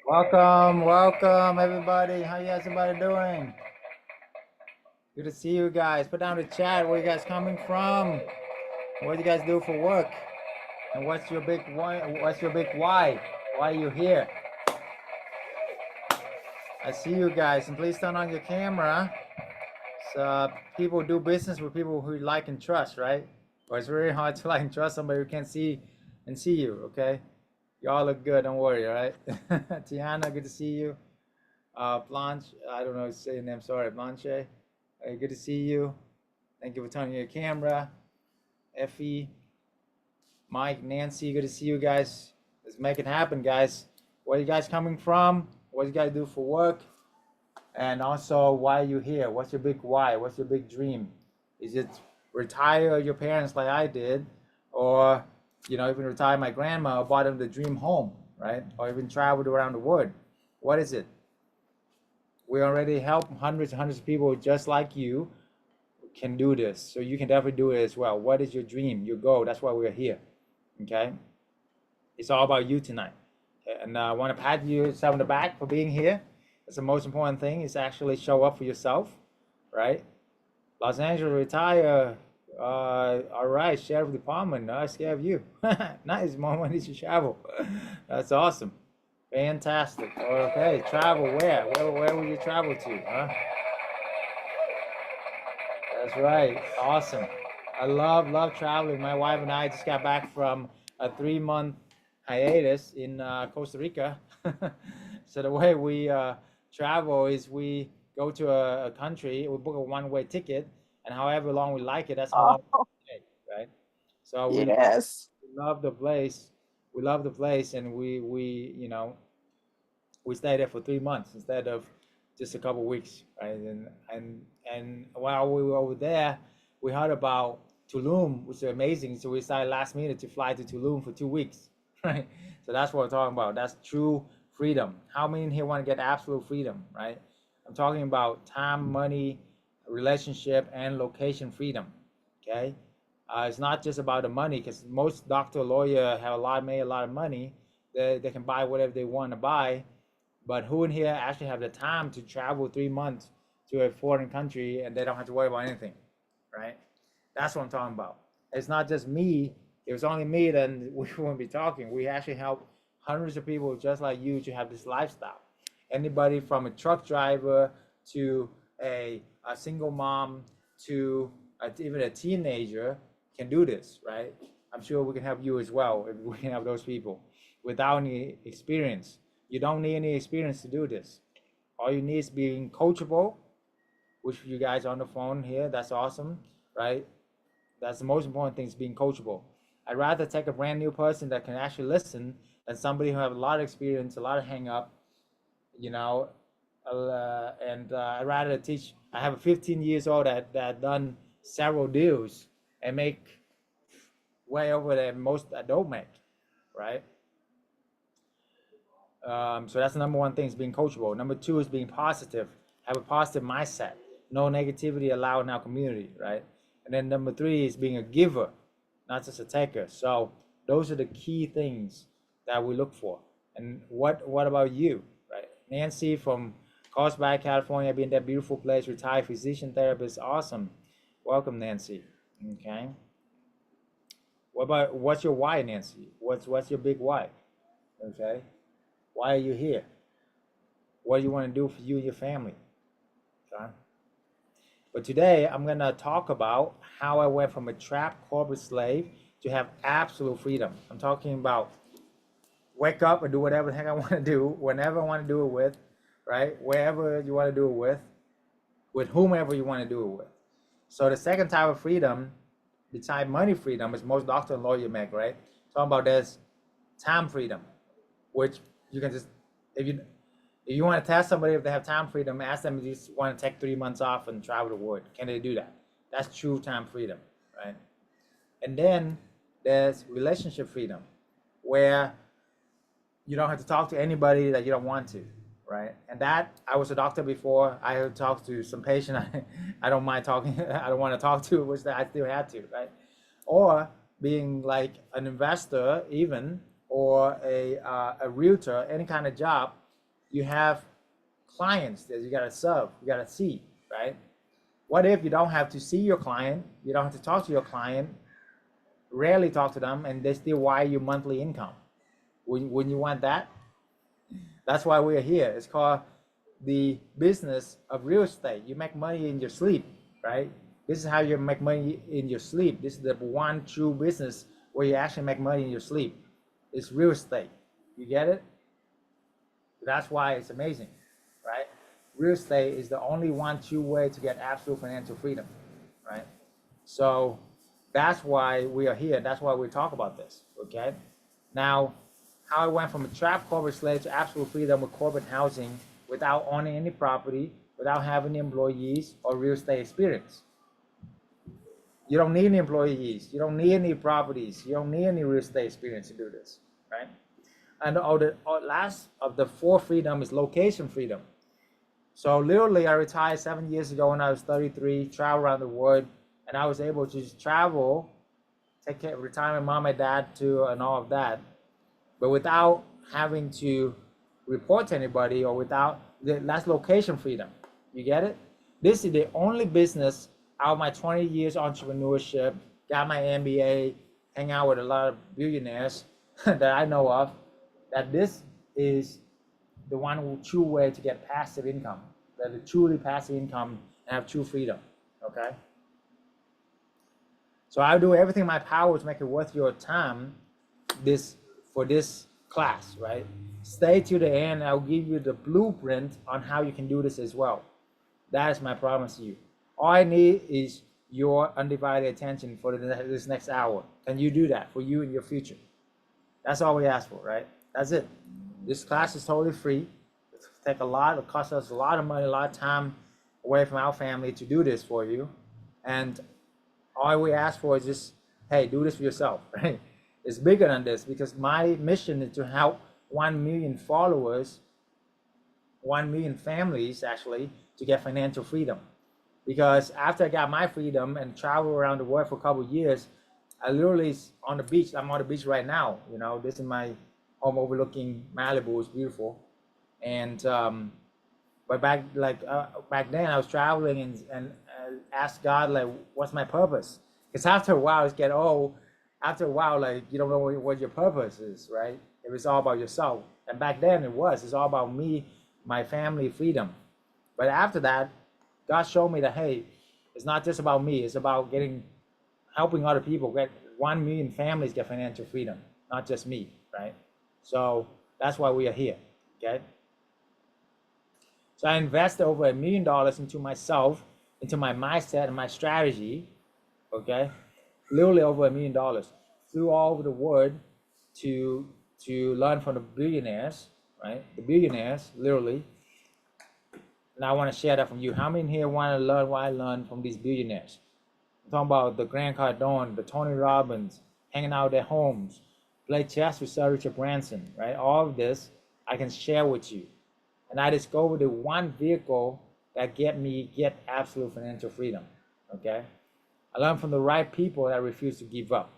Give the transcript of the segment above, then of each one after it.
Welcome everybody. How you guys everybody doing? Good to see you guys. Put down the chat where you guys coming from. What do you guys do for work? And what's your big why? What's your big why? Why are you here? I see you guys, and please turn on your camera. So people do business with people who like and trust, right? Or it's very hard to like and trust somebody who can't see and see you. Okay, y'all look good. Don't worry. All right. Tiana, good to see you. Blanche, I don't know how to say your name. Sorry, Blanche. Hey, good to see you. Thank you for turning your camera. Effie, Mike, Nancy, good to see you guys. Let's make it happen, guys. Where are you guys coming from? What you guys do for work? And also, why are you here? What's your big why? What's your big dream? Is it retire your parents like I did, or even retire my grandma or buy them the dream home, right? Or even traveled around the world? What is it? We already help hundreds and hundreds of people just like you can do this. So you can definitely do it as well. What is your dream, your goal? That's why we're here. Okay. It's all about you tonight. And I want to pat you on the back for being here. That's the most important thing is actually show up for yourself, right? Los Angeles retire. All right, sheriff department. I scared of you. Nice, more money to travel. That's awesome. Fantastic. Okay, travel where? Where will you travel to? Huh? That's right. Awesome. I love traveling. My wife and I just got back from a 3 month hiatus in Costa Rica. So the way we travel is we go to a country, we book a one-way ticket, and however long we like it, that's how long Oh, we take, right? So yes. we love the place. We love the place, and we stay there for 3 months instead of just a couple weeks, right? And while we were over there, we heard about Tulum, which is amazing. So we decided last minute to fly to Tulum for 2 weeks, right? So that's what we're talking about. That's true freedom. How many in here want to get absolute freedom, right? I'm talking about time, money, relationship, and location freedom. Okay, it's not just about the money because most doctor, lawyer have made a lot of money. They can buy whatever they want to buy, but who in here actually have the time to travel 3 months to a foreign country and they don't have to worry about anything, right? That's what I'm talking about. It's not just me. If it was only me, then we wouldn't be talking. We actually help hundreds of people just like you to have this lifestyle. Anybody from a truck driver to a single mom to even a teenager can do this, right? I'm sure we can help you as well if we can help those people without any experience. You don't need any experience to do this. All you need is being coachable, which you guys on the phone here, that's awesome, right? That's the most important thing is being coachable. I'd rather take a brand new person that can actually listen than somebody who have a lot of experience, a lot of hang up, you know, and I'd rather teach. I have a 15 years old that done several deals and make way over than most that don't make, right? So that's the number one thing is being coachable. Number two is being positive. Have a positive mindset. No negativity allowed in our community, right? And then number three is being a giver, not just a taker. So those are the key things that we look for. And what about you, right? Nancy from Carlsbad, California, being that beautiful place, retired physician therapist, awesome. Welcome, Nancy. Okay. What's your why, Nancy? What's your big why? Okay. Why are you here? What do you want to do for you and your family? Okay. But today I'm gonna talk about how I went from a trapped corporate slave to have absolute freedom. I'm talking about wake up and do whatever the heck I want to do, whenever I want to do it with, right? Wherever you want to do it with whomever you want to do it with. So the second type of freedom, besides money freedom, is most doctor and lawyer make, right? Talking about this time freedom, which you can just if you want to test somebody if they have time freedom, ask them if you just want to take 3 months off and travel the world. Can they do that? That's true time freedom, right? And then there's relationship freedom, where you don't have to talk to anybody that you don't want to, right? And that I was a doctor before. I had talked to some patient I don't mind talking. I don't want to talk to, which I still had to, right? Or being like an investor, even or a realtor, any kind of job you have clients that you gotta serve, you gotta see, right? What if you don't have to see your client, you don't have to talk to your client, rarely talk to them, and they still wire you monthly income? Wouldn't you want that? That's why we're here. It's called the business of real estate. You make money in your sleep, right? This is how you make money in your sleep. This is the one true business where you actually make money in your sleep. It's real estate. You get it? That's why it's amazing, right? Real estate is the only one true way to get absolute financial freedom, right? So that's why we are here. That's why we talk about this, okay? Now, how I went from a trapped corporate slave to absolute freedom with corporate housing without owning any property, without having employees or real estate experience. You don't need any employees. You don't need any properties. You don't need any real estate experience to do this, right? And the last of the four freedom is location freedom. So literally, I retired 7 years ago when I was 33, travel around the world, and I was able to just travel, take care, retire my mom and dad too, and all of that, but without having to report to anybody or without, that's location freedom. You get it? This is the only business out of my 20 years entrepreneurship, got my MBA, hang out with a lot of billionaires that I know of, that this is the one true way to get passive income, that is truly passive income and have true freedom, okay? So I'll do everything in my power to make it worth your time for this class, right? Stay to the end. I'll give you the blueprint on how you can do this as well. That is my promise to you. All I need is your undivided attention for this next hour. Can you do that for you and your future? That's all we ask for, right? That's it. This class is totally free. It costs us a lot of money, a lot of time away from our family to do this for you. And all we ask for is just, hey, do this for yourself, right? It's bigger than this because my mission is to help 1 million followers, 1 million families actually, to get financial freedom. Because after I got my freedom and traveled around the world for a couple of years, I literally on the beach. I'm on the beach right now. You know, this is my home overlooking Malibu. It's beautiful. And but back then I was traveling and asked God, like, what's my purpose? Because after a while it get old. After a while, like, you don't know what your purpose is, right? It was all about yourself. And back then it's all about me, my family, freedom. But after that, God showed me that, hey, it's not just about me. It's about helping other people get 1 million families get financial freedom, not just me, right? So that's why we are here, okay? So I invested over $1 million into myself, into my mindset and my strategy, okay? Literally over $1 million. Flew all over the world to learn from the billionaires, right? The billionaires, literally. And I want to share that from you. How many here want to learn what I learned from these billionaires? I'm talking about the Grant Cardone, the Tony Robbins, hanging out at their homes, play chess with Sir Richard Branson, right? All of this I can share with you. And I discovered the one vehicle that get absolute financial freedom, okay? I learned from the right people that refuse to give up,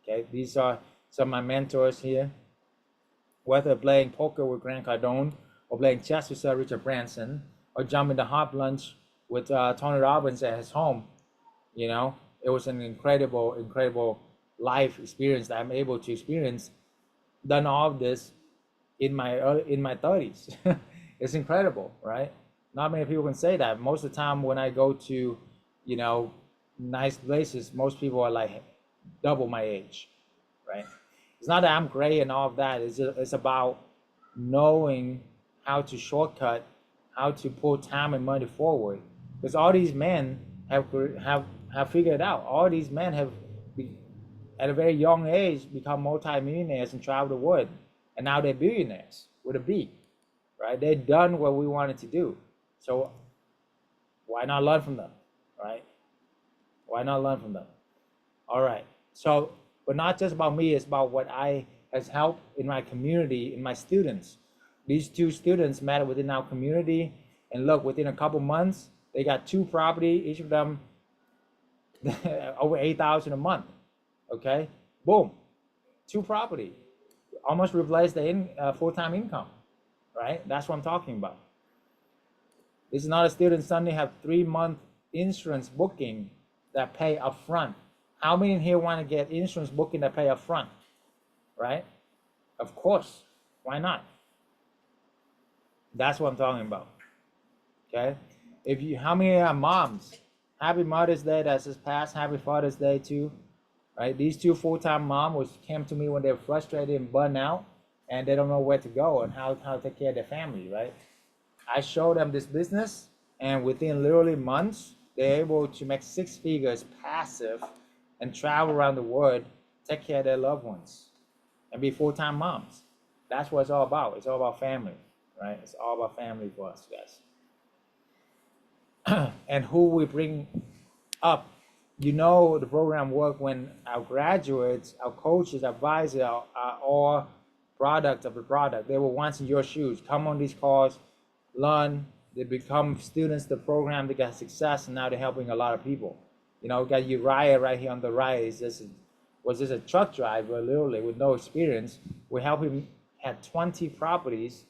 okay? These are some of my mentors here. Whether playing poker with Grant Cardone or playing chess with Sir Richard Branson or jumping the hop lunch with Tony Robbins at his home, you know, it was an incredible life experience that I'm able to experience. Done all of this in my 30s. It's incredible, right? Not many people can say that. Most of the time when I go to, you know, nice places, most people are like double my age, right? It's not that I'm gray and all of that. It's about knowing how to shortcut, how to pull time and money forward. Because all these men have figured it out. All these men have, at a very young age, become multi-millionaires and travel the world. And now they're billionaires with a B, right? They've done what we wanted to do. So why not learn from them, right? Why not learn from them? All right. So, but not just about me, it's about what I has helped in my community, in my students. These 2 students met within our community, and look, within a couple months, they got 2 property, each of them over $8,000 a month. Okay, boom, 2 property, almost replaced the full-time income. right? That's what I'm talking about. This is not a student suddenly have 3-month insurance booking that pay upfront. How many in here want to get insurance booking that pay upfront, right? Of course, why not? That's what I'm talking about, okay? If you, how many are moms? Happy Mother's Day that's just passed. Happy Father's Day too, right? These two full-time moms came to me when they're frustrated and burned out, and they don't know where to go and how to take care of their family, right? I showed them this business, and within literally months, they're able to make 6 figures passive and travel around the world, take care of their loved ones, and be full-time moms. That's what it's all about. It's all about family, right? It's all about family for us, guys. And who we bring up, you know, the program work when our graduates, our coaches, advisors are all product of the product. They were once in your shoes. Come on these calls, learn, they become students of the program, they got success, and now they're helping a lot of people. You know, we got Uriah right here on the right. Was just a truck driver, literally, with no experience. We help him, had 20 properties,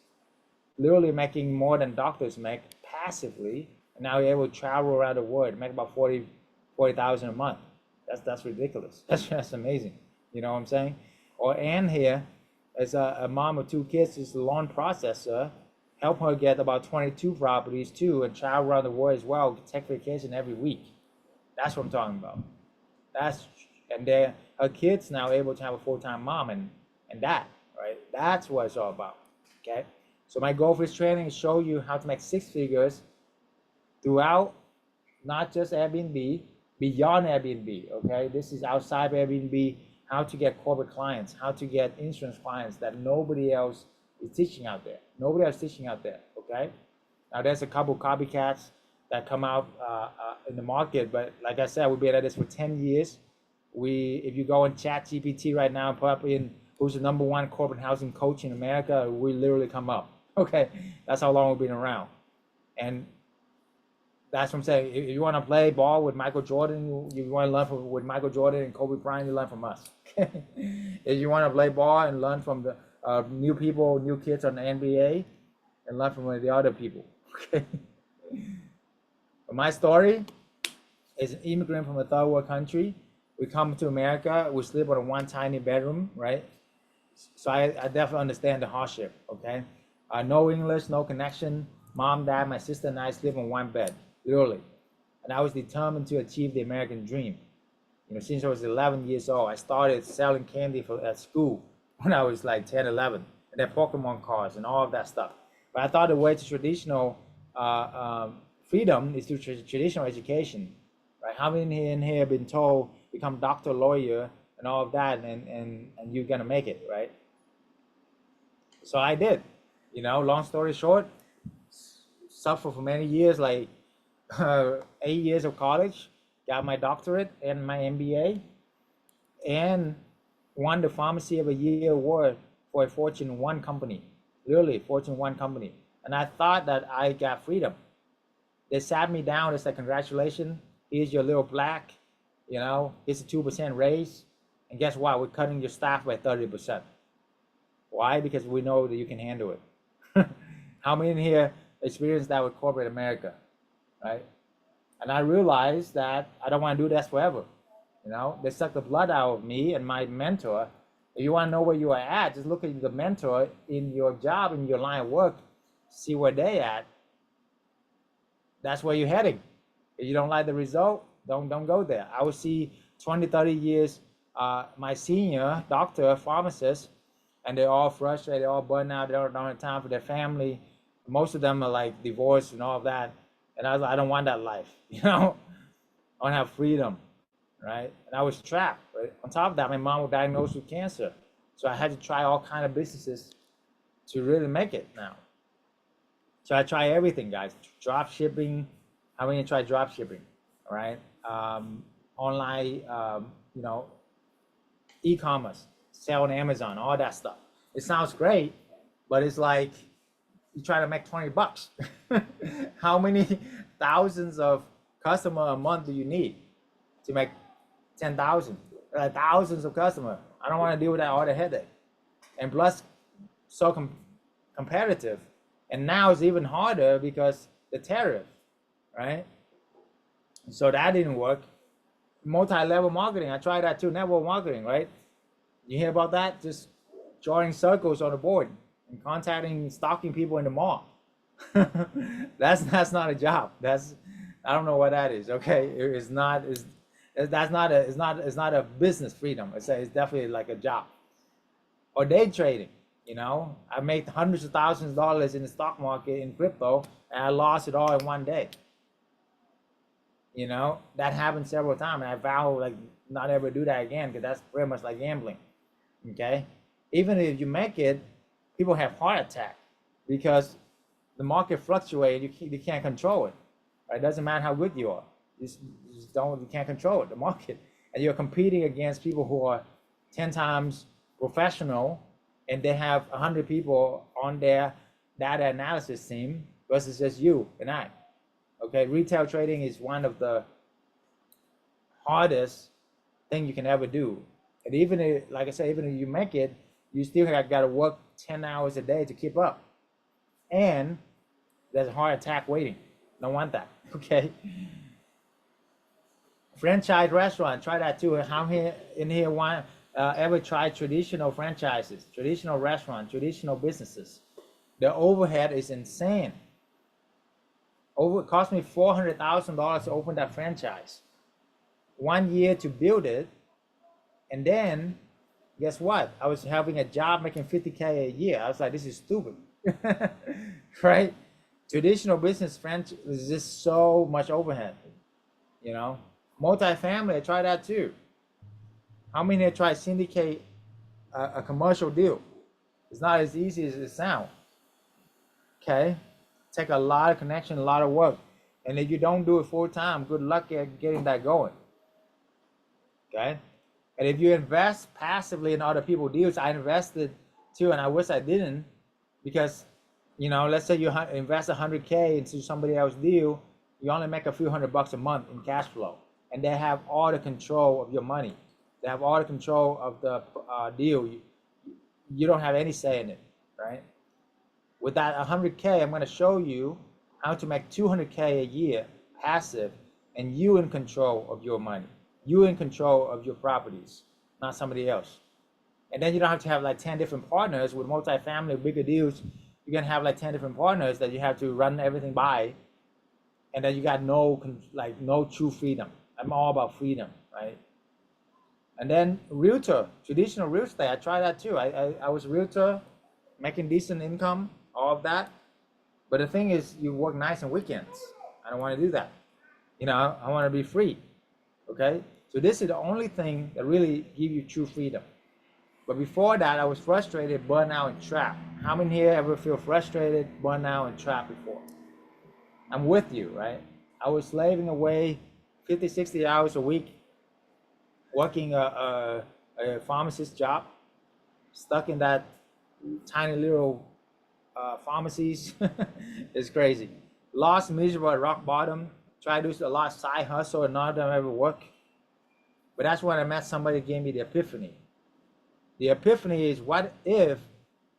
literally making more than doctors make passively, and now he's able to travel around the world, make about 40,000 a month. That's ridiculous. That's amazing. You know what I'm saying? Or Ann here is a mom of 2 kids, is a loan processor. Help her get about 22 properties too, and travel around the world as well. Take vacation every week. That's what I'm talking about. And her kids now able to have a full-time mom and that, right? That's what it's all about. Okay. So my goal for this training is show you how to make 6 figures throughout, not just Airbnb, beyond Airbnb. Okay. This is outside Airbnb. How to get corporate clients, how to get insurance clients that nobody else is teaching out there. Nobody else is teaching out there, okay? Now there's a couple copycats that come out in the market, but like I said, we've been at this for 10 years. If you go in ChatGPT right now and put up in who's the #1 corporate housing coach in America, we literally come up, okay? That's how long we've been around. And that's what I'm saying. If you want to play ball with Michael Jordan, you want to learn with Michael Jordan and Kobe Bryant, you learn from us. If you want to play ball and learn from the new people, new kids on the NBA, and learn from the other people. Okay. But my story is an immigrant from a third world country. We come to America, we sleep in one tiny bedroom, right? So I definitely understand the hardship, okay? No English, no connection. Mom, dad, my sister, and I sleep in one bed, literally. And I was determined to achieve the American dream. You know, since I was 11 years old, I started selling candy at school when I was like 10, 11, and then Pokemon cards and all of that stuff. But I thought the way to traditional freedom is through traditional education, right? How many in here have been told become doctor, lawyer, and all of that, and you're gonna make it, right? So I did. You know, long story short, suffered for many years, like 8 years of college, got my doctorate and my MBA, and won the Pharmacy of the Year award for a Fortune 1 company, literally Fortune 1 company. And I thought that I got freedom. They sat me down, they said, congratulations, here's your little plaque, you know, it's a 2% raise. And guess what? We're cutting your staff by 30%. Why? Because we know that you can handle it. How many in here experienced that with corporate America, right? And I realized that I don't want to do this forever. You know, they sucked the blood out of me and my mentor. If you want to know where you are at, just look at the mentor in your job, in your line of work, see where they at. That's where you're heading. If you don't like the result, don't go there. I will see 20, 30 years, my senior doctor, pharmacist, and they're all frustrated, they're all burned out, they don't have time for their family. Most of them are like divorced and all of that. And I was like, I don't want that life, you know? I want to have freedom, right? And I was trapped, right? On top of that, my mom was diagnosed with cancer. So I had to try all kind of businesses to really make it now. So I try everything, guys. Drop shipping. How many try drop shipping, all right? Online, you know, e-commerce, sell on Amazon, all that stuff. It sounds great, but it's like you try to make 20 bucks. How many thousands of customers a month do you need to make 10,000? Thousands of customers. I don't want to deal with that all the headache. And plus, so competitive. And now it's even harder because the tariff, right? So that didn't work. Multi-level marketing, I tried that too. Network marketing, right? You hear about that? Just drawing circles on the board and contacting, stalking people in the mall. That's not a job. That's, I don't know what that is. Okay, it's not. That's not a. It's not a business freedom. It's definitely like a job. Or day trading. You know, I made hundreds of thousands of dollars in the stock market in crypto, and I lost it all in one day. You know, that happened several times, and I vow like not ever do that again, because that's pretty much like gambling. Okay, even if you make it, people have heart attack because the market fluctuates. You can't control it. Right? It doesn't matter how good you are. You can't control it, the market, and you're competing against people who are 10 times professional, and they have 100 people on their data analysis team versus just you and I. Okay, retail trading is one of the hardest thing you can ever do. And even if, like I said, even if you make it, you still got to work 10 hours a day to keep up. And there's a heart attack waiting. Don't want that. Okay. Franchise restaurant, try that too. How here in here want ever try traditional franchises, traditional restaurant, traditional businesses? The overhead is insane. It cost me $400,000 to open that franchise. 1 year to build it, and then guess what? I was having a job making $50K a year. I was like, this is stupid, right? Traditional business franchise is just so much overhead, you know. Multifamily, I tried that too. How many have tried syndicate a commercial deal? It's not as easy as it sounds. Okay, take a lot of connection, a lot of work, and if you don't do it full time, good luck at getting that going. Okay, and if you invest passively in other people's deals, I invested too, and I wish I didn't, because, you know, let's say you invest $100K into somebody else's deal, you only make a few $100 a month in cash flow, and they have all the control of your money. They have all the control of the deal. You don't have any say in it, right? With that 100K, I'm going to show you how to make 200K a year passive, and you in control of your money. You in control of your properties, not somebody else. And then you don't have to have like 10 different partners. With multifamily, bigger deals, you can have like 10 different partners that you have to run everything by, and then you got no true freedom. I'm all about freedom, right? And then realtor, traditional real estate, I tried that too. I was a realtor, making decent income, all of that. But the thing is, you work nights and weekends. I don't want to do that. You know, I want to be free. Okay? So this is the only thing that really give you true freedom. But before that, I was frustrated, burned out, and trapped. How many here ever feel frustrated, burned out, and trapped before? I'm with you, right? I was slaving away 50, 60 hours a week, working a pharmacist job, stuck in that tiny little pharmacies. It's crazy. Lost, miserable at rock bottom. Tried to do a lot of side hustle, and none of them ever work. But that's when I met somebody who gave me the epiphany. The epiphany is, what if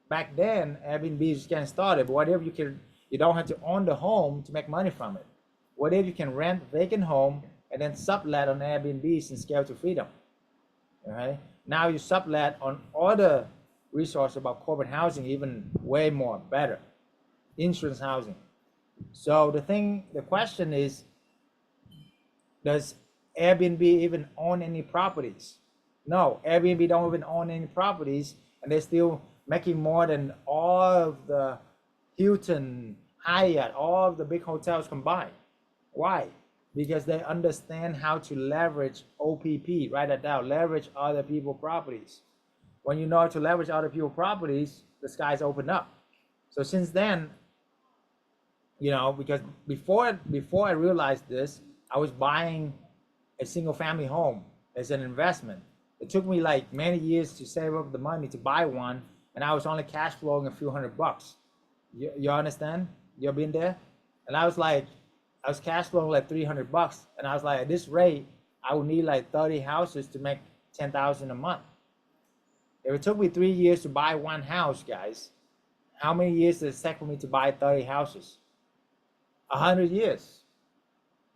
back then Airbnb is getting started, but what if you don't have to own the home to make money from it? What if you can rent vacant home and then sublet on Airbnb and scale to freedom? Okay. Now you sublet on other resources about corporate housing, even way more better, insurance housing. So the question is, does Airbnb even own any properties? No, Airbnb don't even own any properties, and they're still making more than all of the Hilton, Hyatt, all of the big hotels combined. Why? Because they understand how to leverage OPP, write that down, leverage other people's properties. When you know how to leverage other people's properties, the skies open up. So since then, you know, because before I realized this, I was buying a single family home as an investment. It took me like many years to save up the money to buy one, and I was only cash flowing a few $100. You understand? You've been there? And I was cash flowing like $300, and I was like, at this rate, I would need like 30 houses to make $10,000 a month. If it took me 3 years to buy one house, guys, How many years did it take for me to buy 30 houses? 100 years.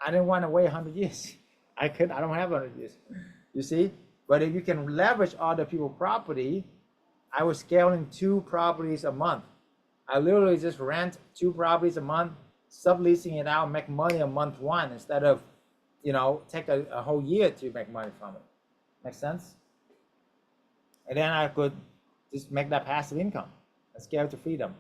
I didn't want to wait 100 years. I don't have 100 years. You see? But if you can leverage other people's property, I was scaling 2 properties a month. I literally just rent 2 properties a month, subleasing it out, make money on month one instead of, take a whole year to make money from it. Make sense? And then I could just make that passive income and scale to freedom.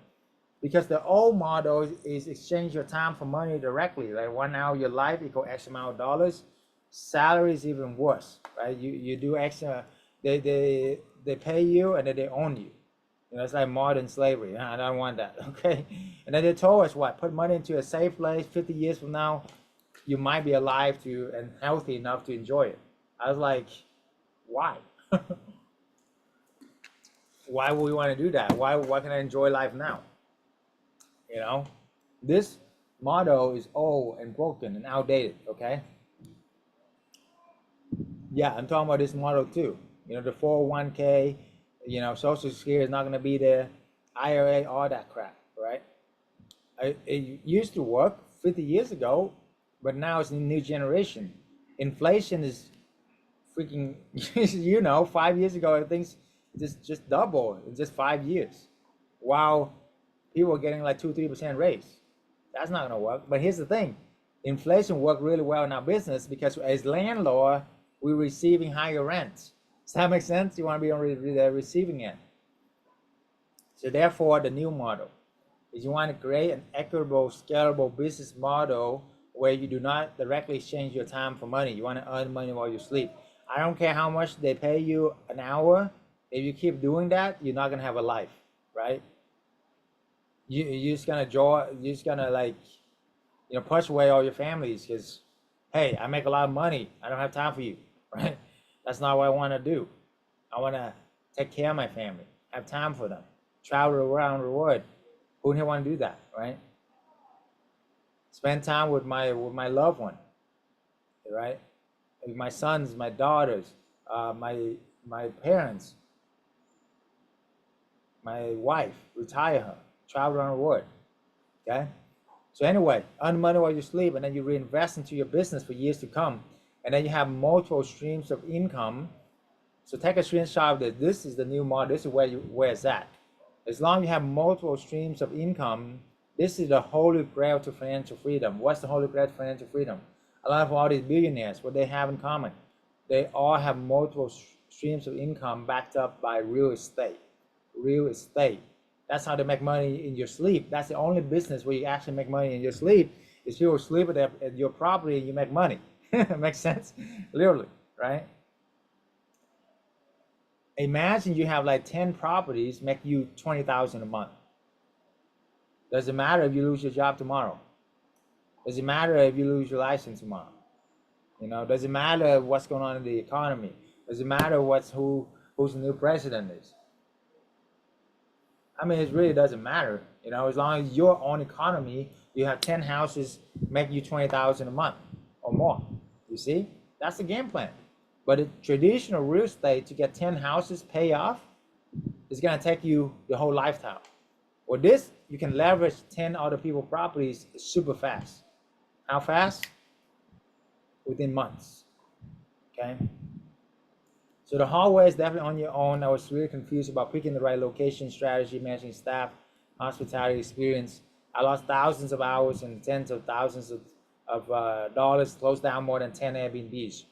Because the old model is exchange your time for money directly. Like 1 hour of your life equal X amount of dollars. Salary is even worse, right? You do extra, they pay you and then they own you. It's like modern slavery. I don't want that, okay? And then they told us what? Put money into a safe place. 50 years from now, you might be alive and healthy enough to enjoy it. I was like, why? Why would we want to do that? Why can I enjoy life now? This model is old and broken and outdated, okay? Yeah, I'm talking about this model too. The 401k, Social Security is not going to be there, IRA, all that crap, right? It used to work 50 years ago, but now it's a new generation. Inflation is freaking, 5 years ago, things just double in just 5 years. While people are getting like 2-3% raise. That's not gonna work. But here's the thing, inflation worked really well in our business because as landlord, we're receiving higher rent. Does that make sense? You want to be on the receiving end. So therefore, the new model is you want to create an equitable, scalable business model where you do not directly exchange your time for money. You want to earn money while you sleep. I don't care how much they pay you an hour. If you keep doing that, you're not gonna have a life, right? You're just gonna like, push away all your families because, hey, I make a lot of money. I don't have time for you, right? That's not what I want to do. I want to take care of my family, have time for them, travel around the world. Who wouldn't want to do that, right? Spend time with my loved one, right? My sons, my daughters, my parents, my wife, retire her, travel around the world, okay? So anyway, earn money while you sleep, and then you reinvest into your business for years to come, and then you have multiple streams of income. So take a screenshot of this. This is the new model. This is where it's at. As long as you have multiple streams of income, this is the holy grail to financial freedom. What's the holy grail to financial freedom? A lot of all these billionaires, what they have in common, they all have multiple streams of income backed up by real estate. Real estate. That's how they make money in your sleep. That's the only business where you actually make money in your sleep. Is people sleep at your property and you make money. Makes sense? Literally, right? Imagine you have like 10 properties make you $20,000 a month. Doesn't matter if you lose your job tomorrow. Doesn't matter if you lose your license tomorrow. Doesn't matter what's going on in the economy. Doesn't matter who's the new president is. I mean, it really doesn't matter. As long as your own economy, you have 10 houses make you $20,000 a month or more. You see, that's the game plan. But the traditional real estate, to get 10 houses pay off, is gonna take you the whole lifetime. With this, you can leverage 10 other people's properties super fast. How fast? Within months. Okay. So the hallway is definitely on your own. I was really confused about picking the right location, strategy, managing staff, hospitality experience. I lost thousands of hours and tens of thousands of dollars, closed down more than 10 Airbnbs.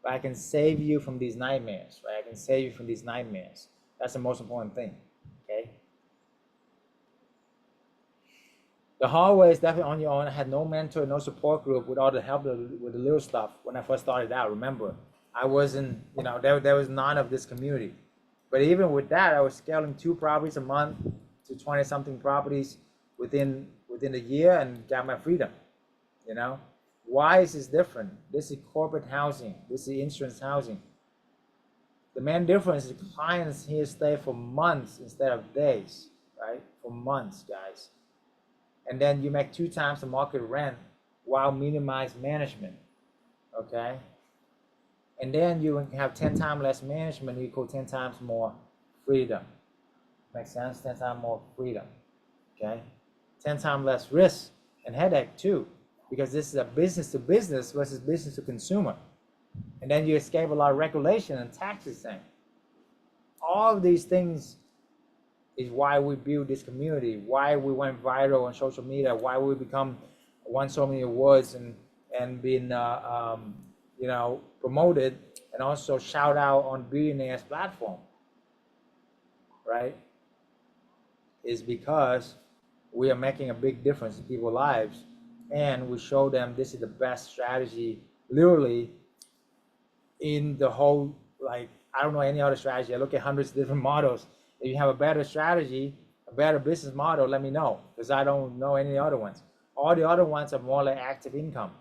But I can save you from these nightmares, right? I can save you from these nightmares. That's the most important thing, okay? The hallway is definitely on your own. I had no mentor, no support group with all the help with the little stuff when I first started out. Remember, I wasn't, there was none of this community. But even with that, I was scaling 2 properties a month to 20 something properties within a year and got my freedom, Why is this different? This is corporate housing. This is insurance housing. The main difference is clients here stay for months instead of days, right? For months, guys. And then you make 2 times the market rent while minimize management, okay? And then you have 10 times less management equal 10 times more freedom. Makes sense? 10 times more freedom. okay? 10 times less risk and headache too, because this is a business to business versus business to consumer. And then you escape a lot of regulation and taxes thing. All of these things is why we build this community, why we went viral on social media, why we won so many awards and been you know, promoted, and also shout out on billionaires platform, right? Is because we are making a big difference in people's lives, and we show them this is the best strategy, literally, in the whole, like, I don't know any other strategy. I look at hundreds of different models. If you have a better strategy, a better business model, let me know, because I don't know any other ones. All the other ones are more like active income.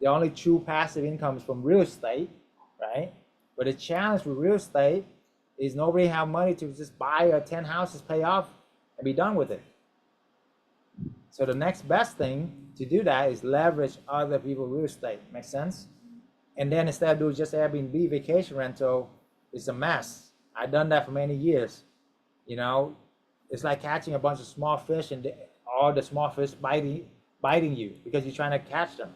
The only true passive income is from real estate, right? But the challenge with real estate is nobody have money to just buy 10 houses, pay off, and be done with it. So the next best thing to do that is leverage other people's real estate. Make sense? And then instead of doing just Airbnb vacation rental, it's a mess. I've done that for many years. You know, it's like catching a bunch of small fish and all the small fish biting you because you're trying to catch them.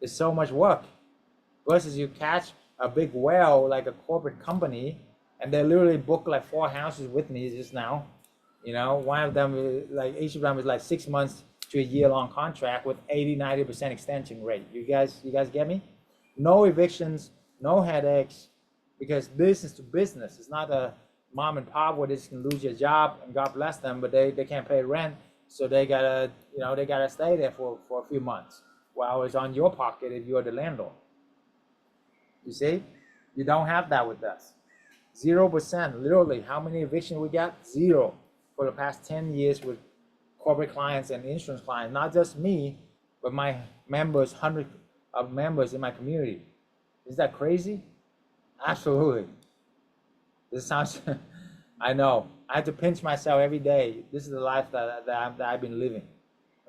It's so much work. Versus you catch a big whale like a corporate company, and they literally book like 4 houses with me just now. You know, one of them is like, each of them is like 6 months to a year-long contract with 80-90% extension rate. You guys get me? No evictions, no headaches, because business to business. It's not a mom and pop where they just can lose your job and God bless them, but they can't pay rent, so they gotta, you know, they gotta stay there for a few months while it's on your pocket if you're the landlord. You see, you don't have that with us. 0%, literally. How many evictions we got? 0 for the past 10 years with corporate clients and insurance clients. Not just me, but my members, hundreds of members in my community. Is that crazy? Absolutely. This sounds, I know. I have to pinch myself every day. This is the life that I've been living,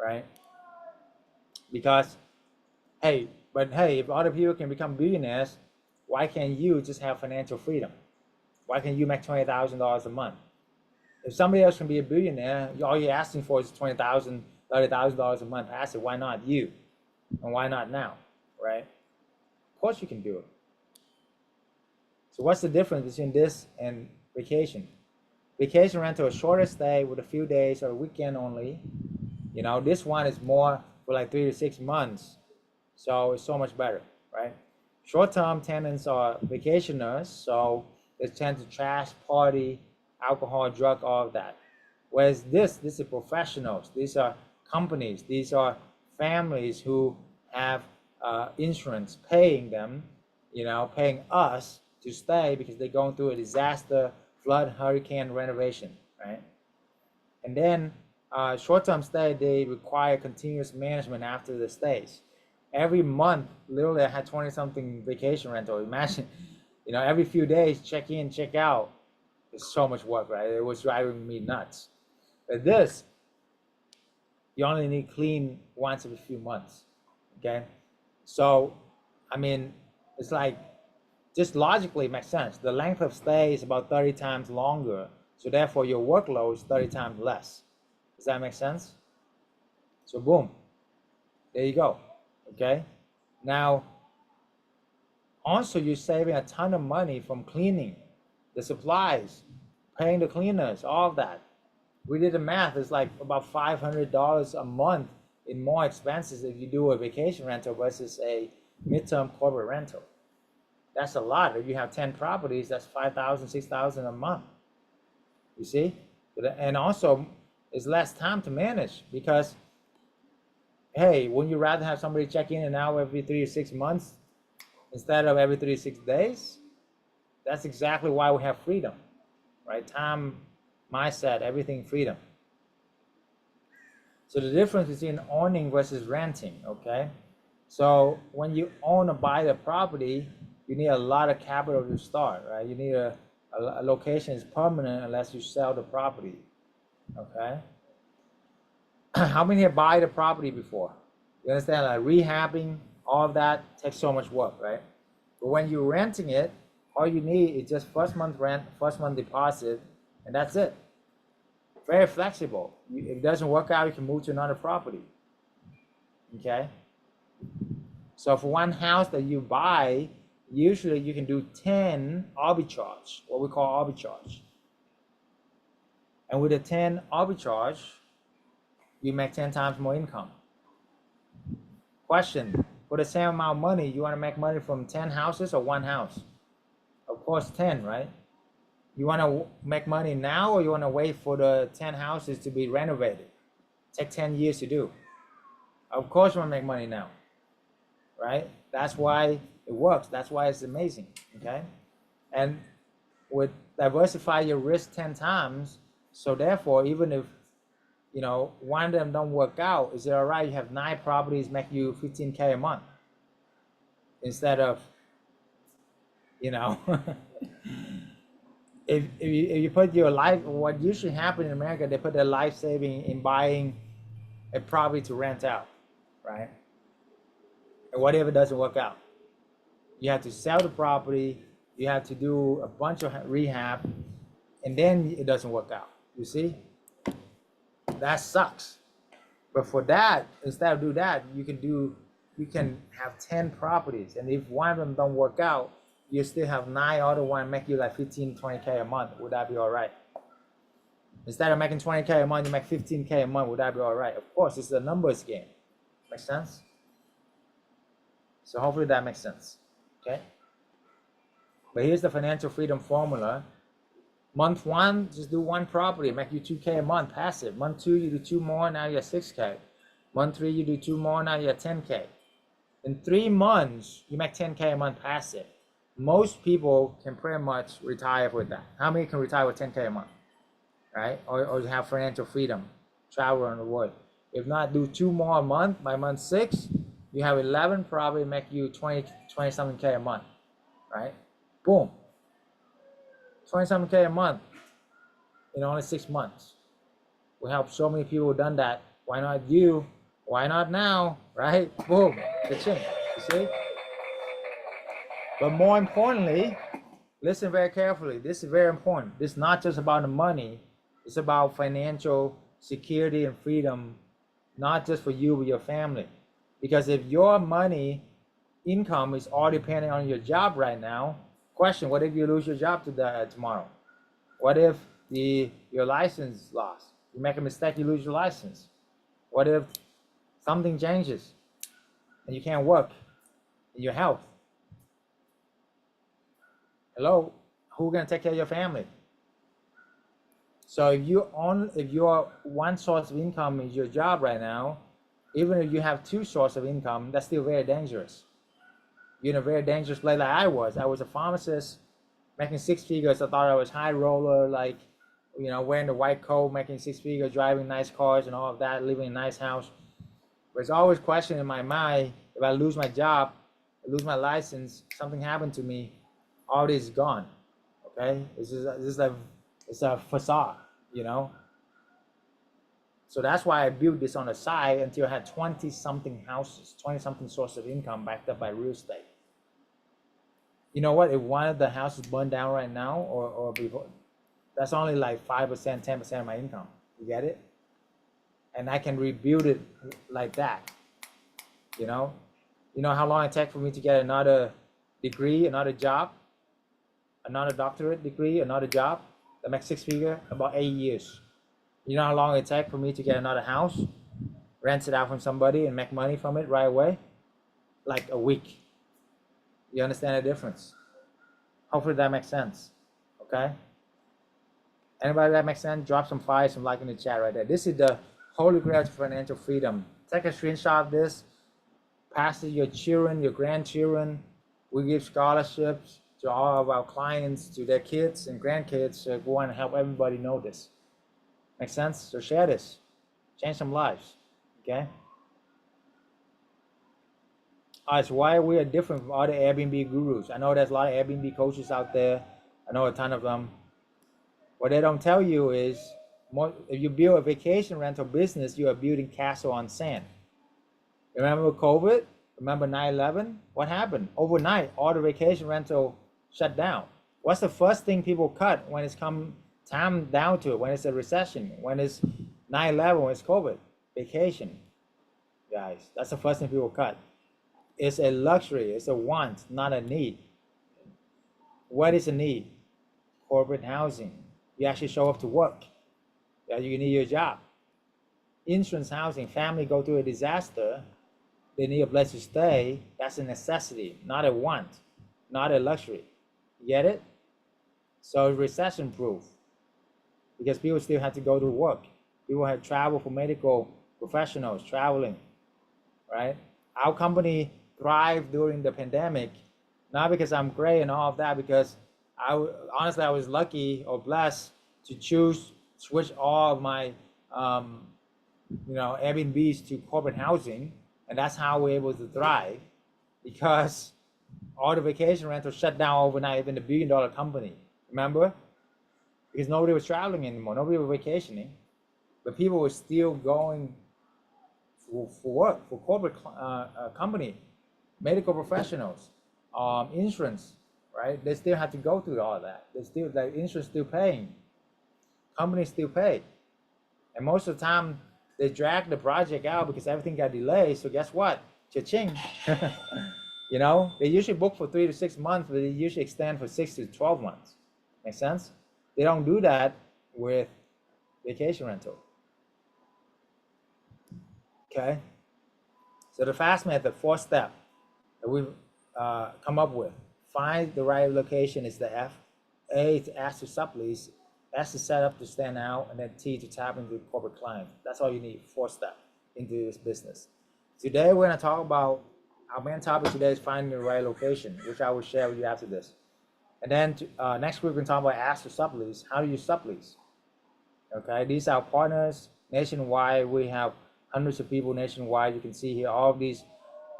right? Because, hey, if other people can become billionaires, why can't you just have financial freedom? Why can't you make $20,000 a month? If somebody else can be a billionaire, all you're asking for is $20,000, $30,000 a month passive. Why not you? And why not now, right? Of course you can do it. So what's the difference between this and vacation? Vacation rental is shorter stay with a few days or a weekend only. You know, this one is more for like 3 to 6 months. So it's so much better, right? Short-term tenants are vacationers, so they tend to trash, party, alcohol, drug, all of that. Whereas this is professionals. These are companies. These are families who have insurance paying them, you know, paying us to stay because they're going through a disaster, flood, hurricane, renovation, right? And then short-term stay, they require continuous management after the stays. Every month, literally, I had 20-something vacation rental. Imagine, you know, every few days, check in, check out. It's so much work, right? It was driving me nuts. But this, you only need clean once every few months, okay? So, I mean, it's like, just logically it makes sense. The length of stay is about 30 times longer, so therefore your workload is 30 times less. Does that make sense? So boom, there you go, okay? Now, also you're saving a ton of money from cleaning, the supplies, paying the cleaners, all of that. We did the math, it's like about $500 a month in more expenses if you do a vacation rental versus a midterm corporate rental. That's a lot. If you have 10 properties, that's $5,000, $6,000 a month. You see? And also, it's less time to manage because, hey, wouldn't you rather have somebody check in and out every 3 to 6 months instead of every 3 to 6 days? That's exactly why we have freedom, right? Time, mindset, everything freedom. So the difference between owning versus renting, okay? So when you own or buy the property, you need a lot of capital to start, right? You need a location is permanent unless you sell the property, okay? How many have bought the property before? You understand, like rehabbing, all of that takes so much work, right? But when you're renting it, all you need is just first month rent, first month deposit, and that's it. Very flexible. If it doesn't work out, you can move to another property. Okay. So for one house that you buy, usually you can do 10 arbitrage, what we call arbitrage. And with a 10 arbitrage, you make 10 times more income. Question, for the same amount of money, you want to make money from 10 houses or one house? Of course 10, right? You want to make money now, or you want to wait for the 10 houses to be renovated? Take 10 years to do. Of course you want to make money now, right? That's why it works. That's why it's amazing, okay? And with diversify your risk 10 times, so therefore, even if, you know, one of them don't work out, is it all right? You have 9 properties, make you 15K a month instead of, you know, if you put your life, what usually happens in America, they put their life saving in buying a property to rent out, right? And what if it doesn't work out? You have to sell the property, you have to do a bunch of rehab, and then it doesn't work out. You see? That sucks. But for that, instead of do that, you can have 10 properties, and if one of them don't work out, you still have 9 other ones make you like 15, 20K a month. Would that be all right? Instead of making 20K a month, you make 15K a month. Would that be all right? Of course, it's a numbers game. Make sense? So hopefully that makes sense. Okay? But here's the financial freedom formula. Month 1, just do 1 property, make you 2K a month, passive. Month 2, you do 2 more, now you're 6K. Month 3, you do 2 more, now you're 10K. In 3 months, you make 10K a month passive. Most people can pretty much retire with that. How many can retire with 10K a month? Right? Or have financial freedom, travel around the world. If not, do 2 more a month. By month 6, you have 11, probably make you 20 something K a month, right? Boom. 20 something K a month in only 6 months. We help so many people who've done that. Why not you? Why not now? Right? Boom. Ka-ching. You see? But more importantly, listen very carefully. This is very important. This is not just about the money. It's about financial security and freedom, not just for you, but your family. Because if your money income is all depending on your job right now, question, what if you lose your job tomorrow? What if your license lost? You make a mistake, you lose your license. What if something changes and you can't work in your health? Hello, who's gonna take care of your family? So if your one source of income is your job right now, even if you have 2 sources of income, that's still very dangerous. You're in a very dangerous place like I was. I was a pharmacist making 6 figures. I thought I was high roller, like, you know, wearing the white coat, making 6 figures, driving nice cars and all of that, living in a nice house. But it's always a question in my mind, if I lose my job, I lose my license, something happened to me, all this is gone, okay? It's a facade, you know? So that's why I built this on the side until I had 20 something houses, 20 something source of income backed up by real estate. You know what, if one of the houses burned down right now or before, that's only like 5%, 10% of my income, you get it? And I can rebuild it like that, you know? You know how long it takes for me to get another degree, another job, another doctorate degree, another job that makes 6 figures? About 8 years. You know how long it takes for me to get another house, rent it out from somebody and make money from it right away? Like a week. You understand the difference? Hopefully that makes sense, okay? Anybody that makes sense, drop some fire, some like in the chat right there. This is the holy grail to financial freedom. Take a screenshot of this, pass it to your children, your grandchildren. We give scholarships to all of our clients, to their kids and grandkids. So we want to help everybody know this. Make sense? So share this. Change some lives, okay? All right, so why we are different from other Airbnb gurus? I know there's a lot of Airbnb coaches out there. I know a ton of them. What they don't tell you is, if you build a vacation rental business, you are building castle on sand. Remember COVID? Remember 9/11? What happened? Overnight, all the vacation rental shut down. What's the first thing people cut when it's come Time down to it when it's a recession, when it's 9/11, when it's COVID, vacation, guys. That's the first thing people cut. It's a luxury, it's a want, not a need. What is a need? Corporate housing. You actually show up to work. Yeah, you need your job. Insurance housing, family go through a disaster, they need a place to stay. That's a necessity, not a want, not a luxury. You get it? So recession proof, because people still have to go to work. People have travel for medical professionals traveling, right? Our company thrived during the pandemic, not because I'm great and all of that, because honestly I was lucky or blessed to switch all of my Airbnbs to corporate housing, and that's how we're able to thrive, because all the vacation rentals shut down overnight, even the billion-dollar company. Remember? Because nobody was traveling anymore, nobody was vacationing, but people were still going for work, for corporate company, medical professionals, insurance, right? They still have to go through all that. They still, like, insurance still paying, companies still pay, and most of the time they drag the project out because everything got delayed. So guess what? Cha-ching. They usually book for 3 to 6 months, but they usually extend for 6 to 12 months. Make sense? They don't do that with vacation rental. Okay. So the fast method, 4-step that we've come up with: find the right location is the F. A, to ask to sublease. S, to set up to stand out, and then T, to tap into corporate clients. That's all you need, 4-step into this business. Today we're going to talk about, our main topic today is finding the right location, which I will share with you after this. And then next week we're going to talk about ask to sublease. How do you sublease? Okay, these are partners nationwide. We have hundreds of people nationwide. You can see here all of these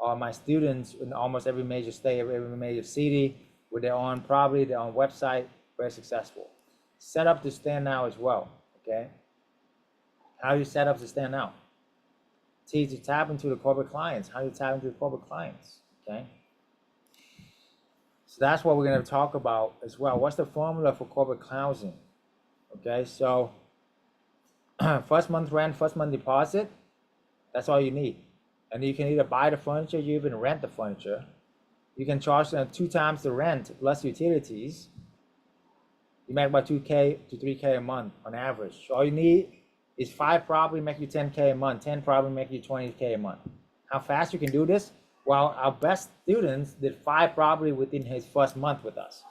are my students in almost every major state, every major city, with their own property, their own website, very successful. Set up to stand out as well. Okay, how you set up to stand out? T, to tap into the corporate clients. How you tap into the corporate clients? Okay, so that's what we're going to talk about as well. What's the formula for corporate housing? Okay, so first month rent, first month deposit, that's all you need. And you can either buy the furniture, you even rent the furniture. You can charge them 2 times the rent plus utilities. You make about 2K to 3K a month on average. So all you need is 5 property make you 10K a month, 10 property make you 20K a month. How fast you can do this? Well, our best students did 5 property within his first month with us.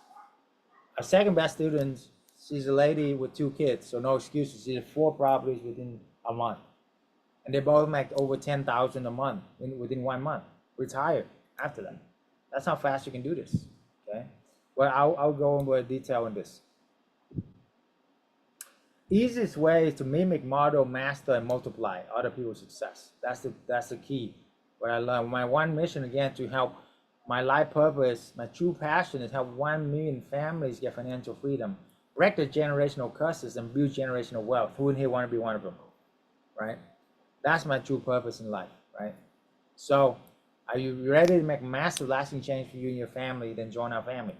Our second best student, she's a lady with 2 kids, so no excuses. She did 4 properties within a month. And they both make over 10,000 a month within 1 month. Retired after that. That's how fast you can do this. Okay. Well, I'll go into more detail on this. Easiest way is to mimic, model, master, and multiply other people's success. That's the key. What I learned. My one mission, again, to help, my life purpose, my true passion is help 1 million families get financial freedom, break the generational curses, and build generational wealth. Who in here want to be one of them? Right? That's my true purpose in life, right? So, are you ready to make massive lasting change for you and your family? Then join our family.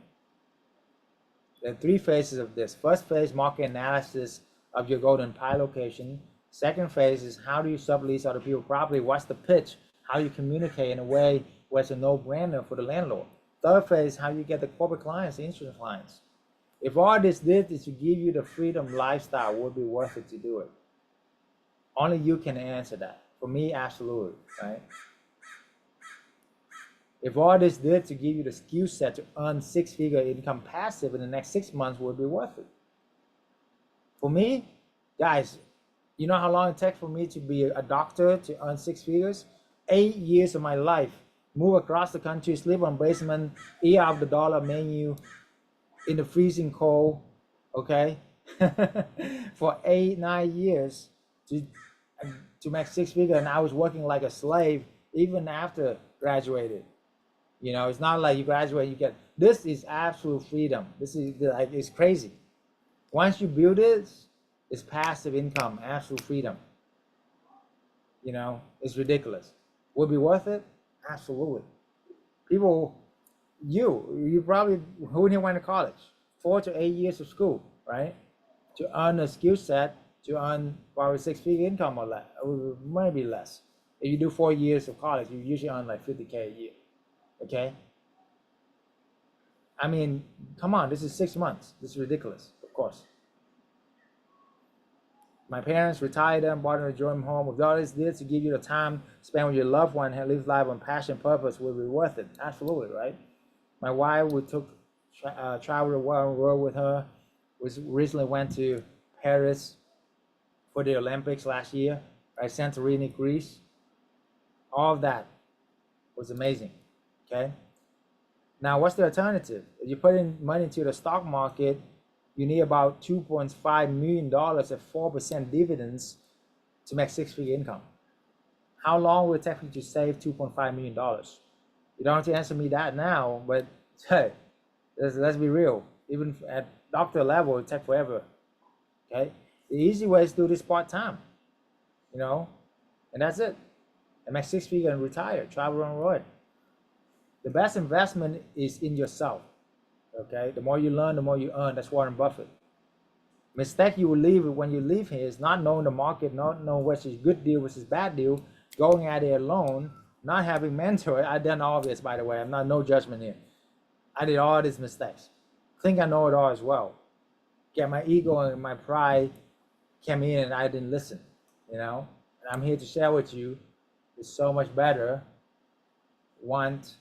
There are 3 phases of this. First phase, market analysis of your golden pie location. Second phase is how do you sublease other people's property? What's the pitch? How you communicate in a way where it's a no-brainer for the landlord. Third phase, how you get the corporate clients, the insurance clients. If all this did is to give you the freedom lifestyle, would it be worth it to do it? Only you can answer that. For me, absolutely, right? If all this did to give you the skill set to earn 6-figure income passive in the next 6 months, would it be worth it? For me, guys, you know how long it takes for me to be a doctor to earn 6 figures? 8 years of my life. Move across the country, sleep on basement, eat out of the dollar menu in the freezing cold, okay? For 8-9 years to make 6 figures, and I was working like a slave even after graduated. It's not like you graduate, you get, this is absolute freedom. This is like, it's crazy. Once you build it, it's passive income, absolute freedom. It's ridiculous. Would it be worth it? Absolutely. People, you probably, who in here went to college? 4 to 8 years of school, right? to earn a skill set to earn probably 6-figure income or less, or maybe less. If you do 4 years of college, you usually earn like 50K a year. Okay. I mean, come on, this is 6 months. This is ridiculous, of course. My parents retired them, bought them a dream home. With all this did to give you the time spent with your loved one and live life on passion, purpose will be worth it. Absolutely, right? My wife, we took traveled the world with her. We recently went to Paris for the Olympics last year. Right, Santorini, Greece. All of that was amazing. Okay. Now, what's the alternative? If you put in money into the stock market, you need about $2.5 million at 4% dividends to make 6-figure income. How long will it take you to save $2.5 million? You don't have to answer me that now, but hey, let's be real. Even at doctor level, it takes forever. Okay, the easy way is to do this part-time, you know, and that's it. And make 6-figure and retire, travel on the road. The best investment is in yourself. Okay, the more you learn, the more you earn. That's Warren Buffett. Mistake you will leave when you leave here is not knowing the market, not knowing which is good deal, which is bad deal, going at it alone, not having mentor. I done all this, by the way. I'm not no judgment here. I did all these mistakes. Think I know it all as well. Get my ego and my pride came in and I didn't listen, you know. And I'm here to share with you. It's so much better once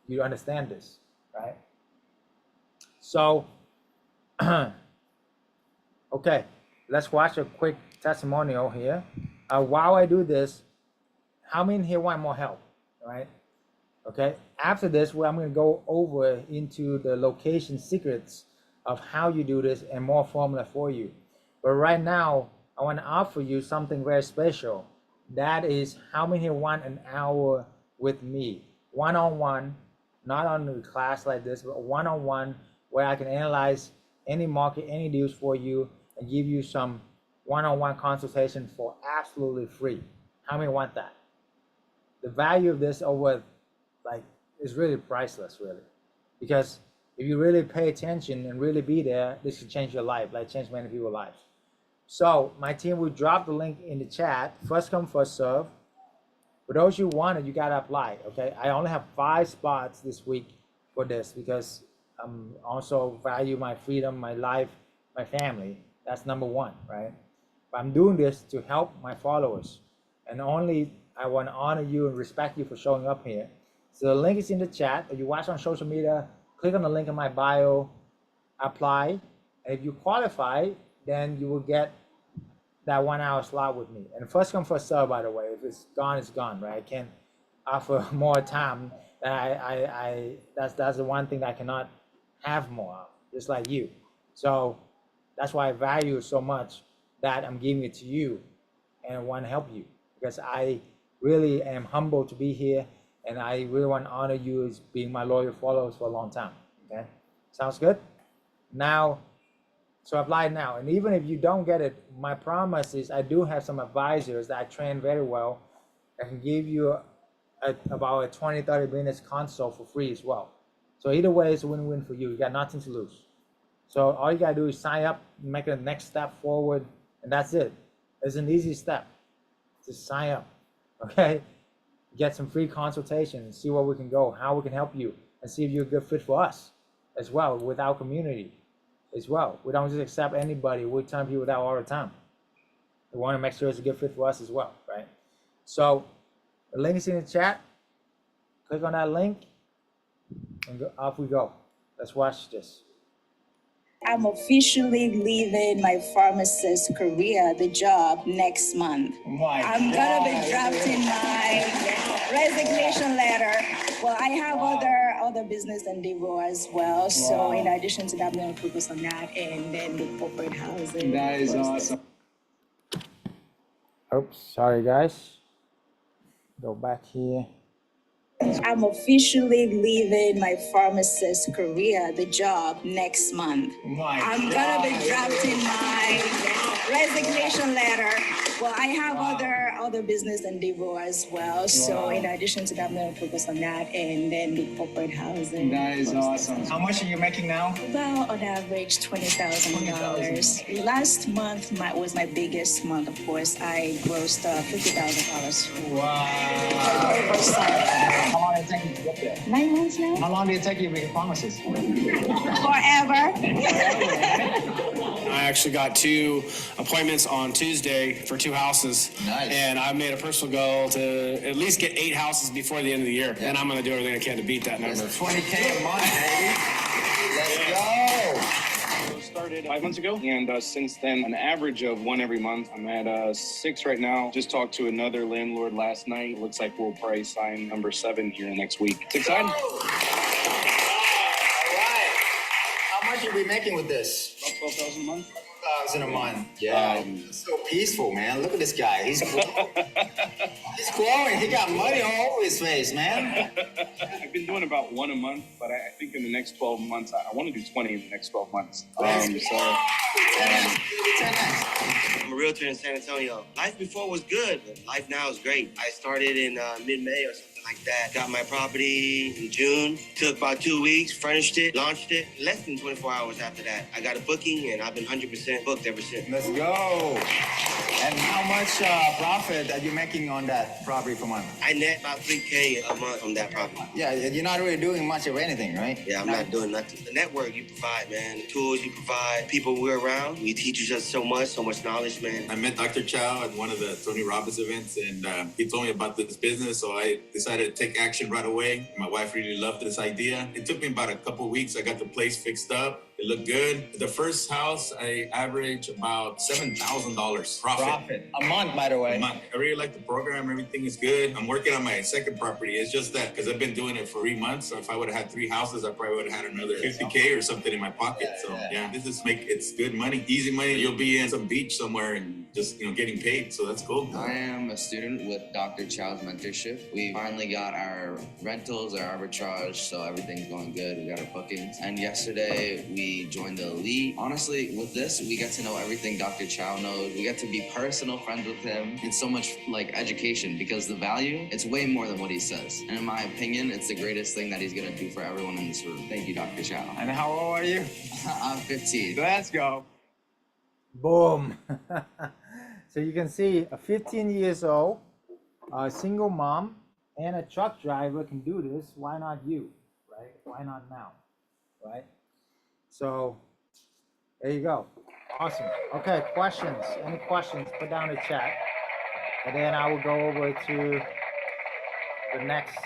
you understand this, right? So, okay, let's watch a quick testimonial here. While I do this, how many here want more help, right? Okay, after this, I'm going to go over into the location secrets of how you do this and more formula for you. But right now, I want to offer you something very special. That is how many here want an hour with me, one-on-one, not on a class like this, but one-on-one, where I can analyze any market, any deals for you, and give you some one-on-one consultation for absolutely free. How many want that? The value of this over, like, is really priceless, really. Because if you really pay attention and really be there, this can change your life, like change many people's lives. So my team will drop the link in the chat. First come, first serve. For those who want it, you gotta apply, okay? I only have 5 spots this week for this because I'm also value my freedom, my life, my family. That's number 1, right? But I'm doing this to help my followers. And only I want to honor you and respect you for showing up here. So the link is in the chat. If you watch on social media, click on the link in my bio, apply. And if you qualify, then you will get that 1 hour slot with me. And first come, first serve, by the way. If it's gone, it's gone, right? I can't offer more time. That's the one thing that I cannot have more of, just like you. So that's why I value so much that I'm giving it to you and want to help you, because I really am humbled to be here and I really want to honor you as being my loyal followers for a long time. Okay, sounds good? Now, so apply now. And even if you don't get it, my promise is I do have some advisors that I train very well that can give you about a 20-30 minutes consult for free as well. So either way, it's a win-win for you. You got nothing to lose. So all you gotta do is sign up, make the next step forward, and that's it. It's an easy step. Just sign up, okay? Get some free consultation and see where we can go, how we can help you, and see if you're a good fit for us as well, with our community as well. We don't just accept anybody. We turn people down all the time. We want to make sure it's a good fit for us as well, right? So the link is in the chat. Click on that link and off we go. Let's watch this. I'm officially leaving my pharmacist career, the job, next month. I'm gonna be drafting my resignation letter. Well, I have other business endeavor as well. So in addition to that, I'm gonna focus on that and then the corporate housing. That is awesome. Oops, sorry guys. Go back here. I'm officially leaving my pharmacist career, the job, next month. I'm gonna be drafting my resignation letter. Well, I have other business endeavor as well. So in addition to that, I'm going to focus on that and then the corporate housing. That is awesome. How much are you making now? About on average $20,000. Last month was my biggest month. Of course, I grossed $50,000. Wow. How long did it take you to get there? 9 months now. How long did it take you to be a pharmacist? Forever. I actually got 2 appointments on Tuesday for 2 houses. Nice. And I made a personal goal to at least get 8 houses before the end of the year. Yeah. And I'm going to do everything I can to beat that number. That's $20K a month, baby. Let's go. Started 5 months ago, and since then, an average of 1 every month. I'm at 6 right now. Just talked to another landlord last night. Looks like we'll probably sign number 7 here next week. It's exciting. All right. How much you be making with this? About 12,000 a month. 12,000 a month. Yeah. So peaceful, man. Look at this guy. He's glowing. He's glowing. He got money all over his face, man. I've been doing about 1 a month, but I think in the next 12 months, I want to do 20 in the next 12 months. Let's go. 10X. I'm a realtor in San Antonio. Life before was good, but life now is great. I started in mid-May or something like that. Got my property in June. Took about 2 weeks, furnished it, launched it. Less than 24 hours after that, I got a booking, and I've been 100% booked ever since. Let's go. And how much profit are you making on that property per month? I net about $3K a month from that property. Yeah, you're not really doing much of anything, right? Yeah, I'm not doing nothing. The network you provide, man, the tools you provide, people we're around, you teach us so much knowledge, man. I met Dr. Chau at one of the Tony Robbins events, and he told me about this business, so I decided to take action right away. My wife really loved this idea. It took me about a couple weeks. I got the place fixed up. It looked good. The first house, I averaged about $7,000 profit. A month, by the way. A month. I really like the program. Everything is good. I'm working on my second property. It's just that because I've been doing it for 3 months. So if I would have had 3 houses, I probably would have had another 50K or something in my pocket. This is it's good money, easy money. You'll be in some beach somewhere and just getting paid. So that's cool. I am a student with Dr. Chau's mentorship. We finally got our rentals, our arbitrage, so everything's going good. We got our bookings. And yesterday we joined the elite. Honestly, with this, we get to know everything Dr. Chau knows. We get to be personal friends with him. It's so much like education because the value, it's way more than what he says. And in my opinion, it's the greatest thing that he's gonna do for everyone in this room. Thank you, Dr. Chau. And how old are you? I'm 15. Let's go. Boom. So you can see a 15 years old, a single mom, and a truck driver can do this. Why not you, right? Why not now, right? So there you go. Awesome. Okay, questions. Any questions? Put down in the chat. And then I will go over to the next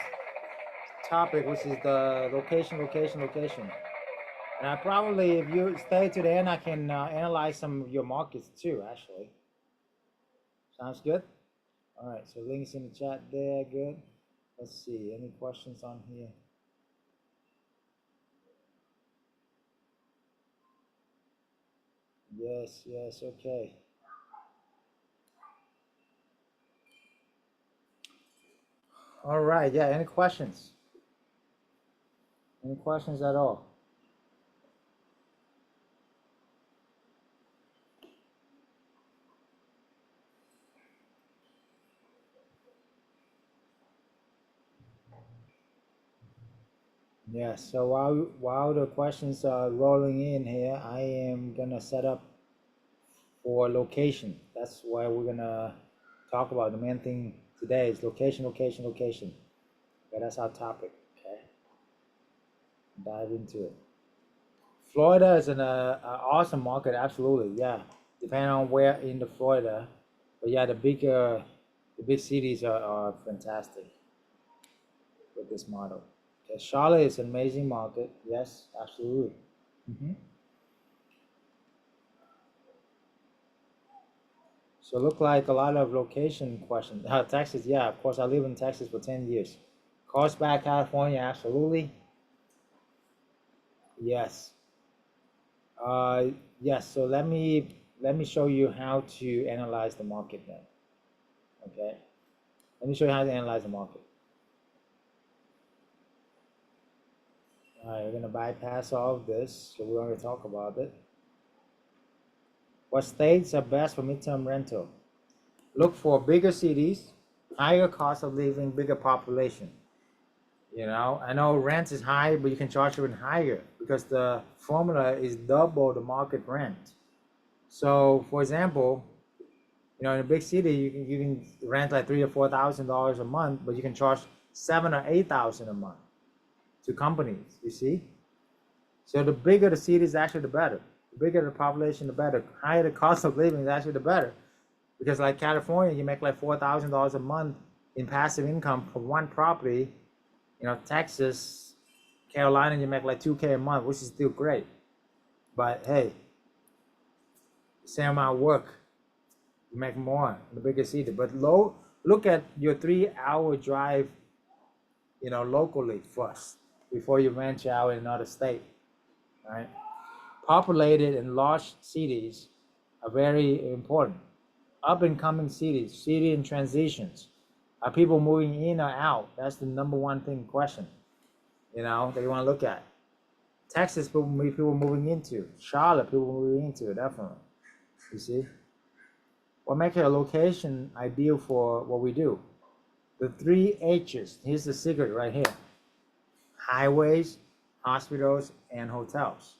topic, which is the location. And I probably, if you stay to the end, I can analyze some of your markets too, actually. Sounds good? All right, so links in the chat there, good. Let's see, any questions on here? Yes, okay. All right, yeah, any questions? Any questions at all? Yeah, so while the questions are rolling in here, I am gonna set up for location. That's why we're gonna talk about. The main thing today is location. Okay, that's our topic. Okay, dive into it. Florida is an awesome market, absolutely. Yeah, depending on where in the Florida, but yeah, the big cities are fantastic with this model. Okay, Charlotte is an amazing market. Yes, absolutely. So look like a lot of location questions. Texas, yeah, of course. I live in Texas for 10 years. Carlsbad, California, absolutely. Yes. Yes. So let me show you how to analyze the market then. Okay. Let me show you how to analyze the market. All right, we're gonna bypass all of this, so we're gonna talk about it. What states are best for midterm rental? look for bigger cities, higher cost of living, bigger population. You know, I know rent is high, but you can charge even higher because the formula is double the market rent. So, for example, you know, in a big city, you can rent like $3,000 or $4,000 a month, but you can charge 7,000 or 8,000 a month to companies. You see, so the bigger the city is actually the better. The bigger the population, the better. Higher the cost of living is actually the better, because like California, you make like $4,000 a month in passive income for one property. You know, Texas, Carolina, you make like $2,000 a month, which is still great. But hey, same amount of work, you make more in the bigger city. But look at your 3-hour drive, you know, locally first before you venture out in another state, right? Populated and large cities are very important. Up and coming cities, city in transitions. Are people moving in or out? That's the number one thing question, you know, that you want to look at. Texas, people moving into. Charlotte, people moving into, definitely. You see? What makes a location ideal for what we do? The 3 H's. Here's the secret right here. Highways, hospitals, and hotels.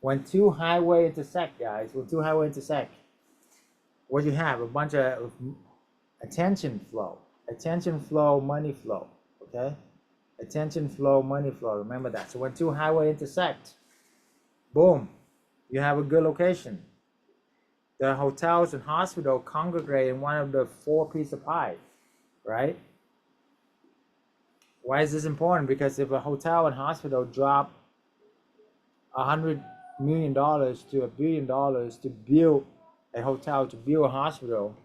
When two highway intersect, guys, what you have? A bunch of attention flow, money flow, okay? Attention flow, money flow, remember that. So when two highway intersect, boom, you have a good location. The hotels and hospital congregate in one of the 4 pieces of pie, right? Why is this important? Because if a hotel and hospital drop $100 million to $1 billion to build a hotel, to build a hospital,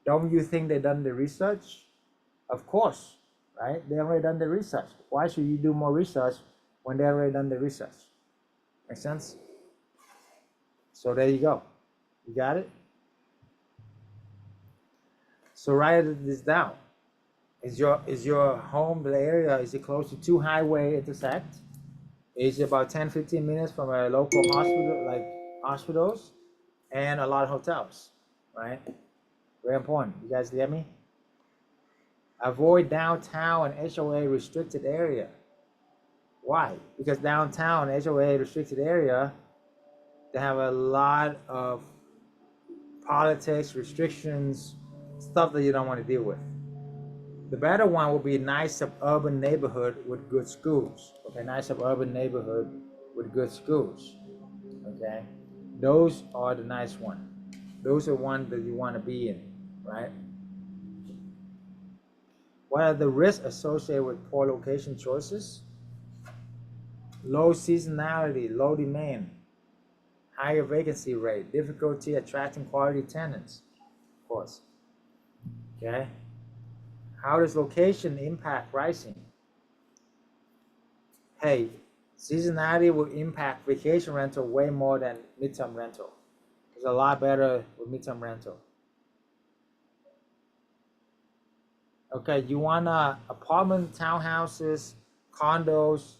don't you think they done the research? Of course, right? They already done the research. Why should you do more research when they already done the research? Make sense? So there you go. You got it? So write this down. Is your home, the area, is it close to 2 highway intersect? Is it about 10-15 minutes from a local hospital, like hospitals, and a lot of hotels, right? Very important. You guys get me? Avoid downtown and HOA restricted area. Why? Because downtown HOA restricted area, they have a lot of politics, restrictions, stuff that you don't want to deal with. The better one would be a nice suburban neighborhood with good schools. Okay, nice suburban neighborhood with good schools. Okay, those are the nice ones. Those are ones that you want to be in, right? What are the risks associated with poor location choices? Low seasonality, low demand, higher vacancy rate, difficulty attracting quality tenants, of course. Okay. How does location impact pricing? Hey, seasonality will impact vacation rental way more than midterm rental. It's a lot better with midterm rental. Okay, you want apartment, townhouses, condos,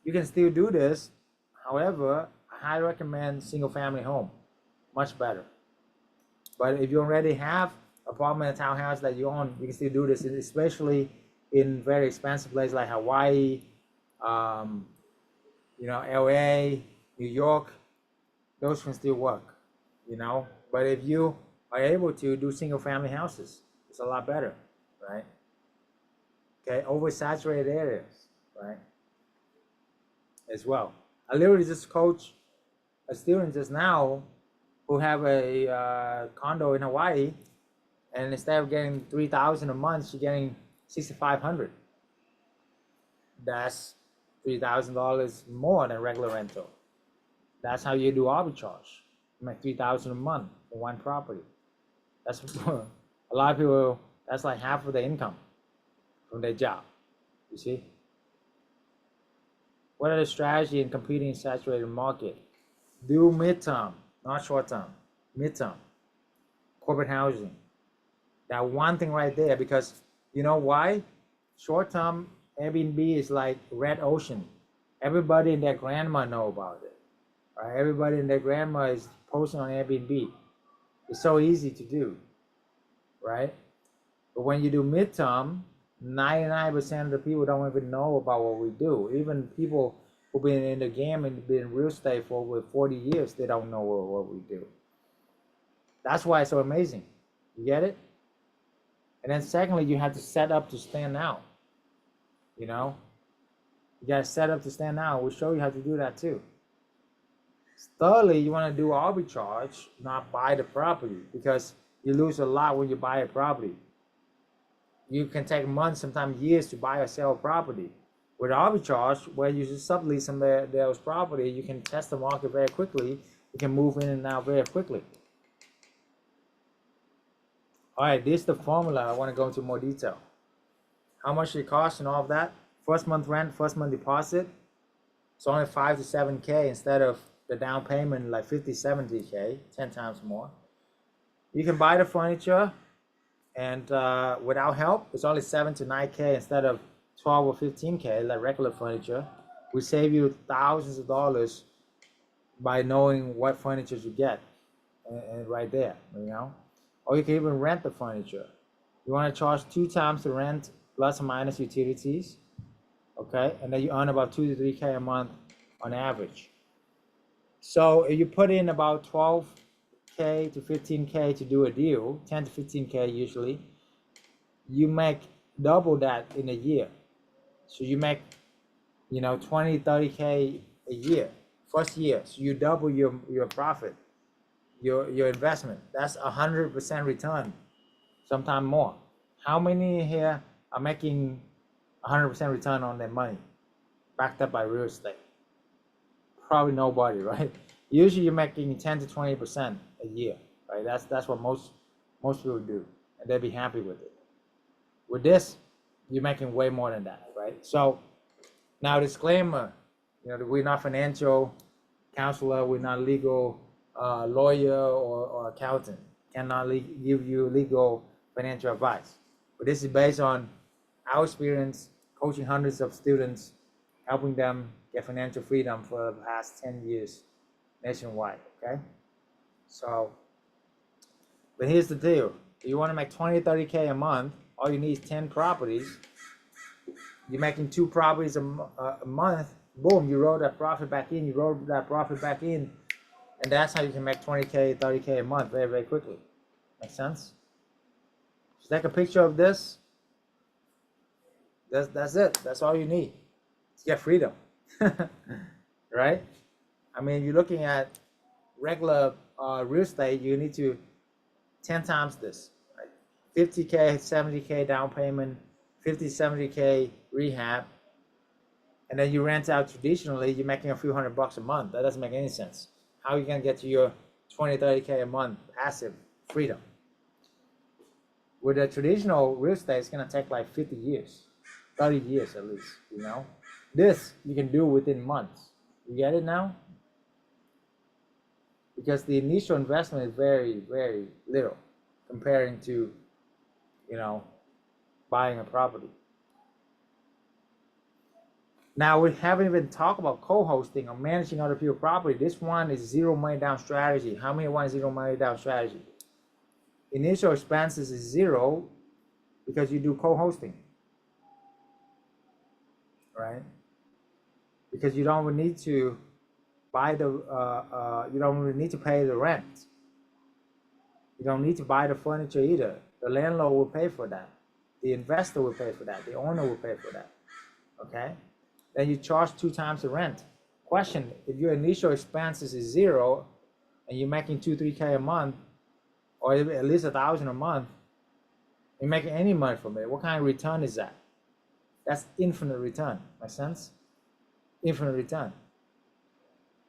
you can still do this. However, I highly recommend single family home, much better. But if you already have apartment and townhouse that you own, you can still do this, especially in very expensive places like Hawaii, you know, LA, New York. Those can still work, you know. But if you are able to do single family houses, it's a lot better, right? Okay, oversaturated areas, right? As well. I literally just coached a student just now who have a condo in Hawaii, and instead of getting $3,000 a month, she's getting $6,500. That's $3,000 more than regular rental. That's how you do arbitrage. You make $3,000 a month for one property. That's a lot of people. That's like half of their income from their job. You see. What are the strategy in competing in saturated market? Do midterm, not short term. Midterm, corporate housing. That one thing right there, because you know why? Short term Airbnb is like red ocean. Everybody and their grandma know about it. Right? Everybody and their grandma is posting on Airbnb. It's so easy to do. right? But when you do midterm, 99% of the people don't even know about what we do. Even people who've been in the game and been in real estate for over 40 years, they don't know what we do. That's why it's so amazing. You get it? And then secondly, you have to set up to stand out. You know, you got to set up to stand out. We'll show you how to do that too. Thirdly, you want to do arbitrage, not buy the property, because you lose a lot when you buy a property. You can take months, sometimes years, to buy or sell a property. With arbitrage, where you just sublease somebody else's property, you can test the market very quickly. You can move in and out very quickly. All right, this is the formula. I want to go into more detail. How much it costs and all of that. First month rent, first month deposit. It's only 5 to 7K instead of the down payment like 50, 70K, 10 times more. You can buy the furniture, and without help, it's only 7 to 9K instead of 12 or 15K like regular furniture. We save you thousands of dollars by knowing what furniture you get, and right there, you know. Or you can even rent the furniture. You want to charge 2 times the rent plus or minus utilities, okay? And then you earn about 2 to 3K a month on average. So if you put in about 12K to 15K to do a deal, 10 to 15K usually, you make double that in a year. So you make, 20, 30K a year, first year. So you double your profit, your investment. That's 100% return, sometimes more. How many here are making 100% return on their money, backed up by real estate? Probably nobody, right? Usually you're making 10 to 20% a year, right? That's what most people do, and they'll be happy with it. With this, you're making way more than that, right? So now, disclaimer, we're not financial counselor, we're not legal lawyer or accountant, cannot give you legal financial advice. But this is based on our experience coaching hundreds of students, helping them get financial freedom for the past 10 years nationwide, okay? So, but here's the deal. If you want to make 20, 30K a month, all you need is 10 properties. You're making 2 properties a month, boom, you roll that profit back in, and that's how you can make 20K, 30K a month very, very quickly. Make sense? Just take a picture of this. That's it. That's all you need to get freedom, right? I mean, you're looking at regular real estate, you need to 10 times this, right? 50K, 70K down payment, 50, 70K rehab, and then you rent out traditionally, you're making a few $100 a month. That doesn't make any sense. How are you gonna get to your 20, 30K a month passive freedom? With a traditional real estate, it's gonna take like 50 years, 30 years at least, This you can do within months. You get it now? Because the initial investment is very, very little comparing to, buying a property. Now, we haven't even talked about co-hosting or managing other people's property. This one is zero money down strategy. How many want zero money down strategy? Initial expenses is zero because you do co-hosting, right? Because you don't need to buy you don't really need to pay the rent. You don't need to buy the furniture either. The landlord will pay for that. The investor will pay for that. The owner will pay for that, okay? Then you charge 2 times the rent. Question, if your initial expenses is zero and you're making 2, 3K a month, or at least $1,000 a month, you're making any money from it. What kind of return is that? That's infinite return, make sense? Infinite return.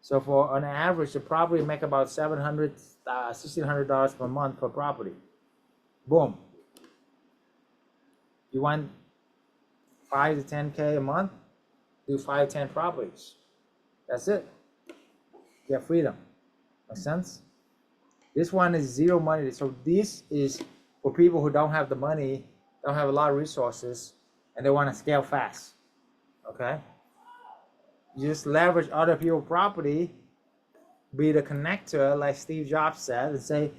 So for on average, the property make about $700, $1,600 per month per property. Boom. You want 5 to 10K a month? Do 5, 10 properties. That's it. Get freedom. Make sense? This one is zero money. So this is for people who don't have the money, don't have a lot of resources, and they want to scale fast. Okay? You just leverage other people's property, be the connector, like Steve Jobs said, and say,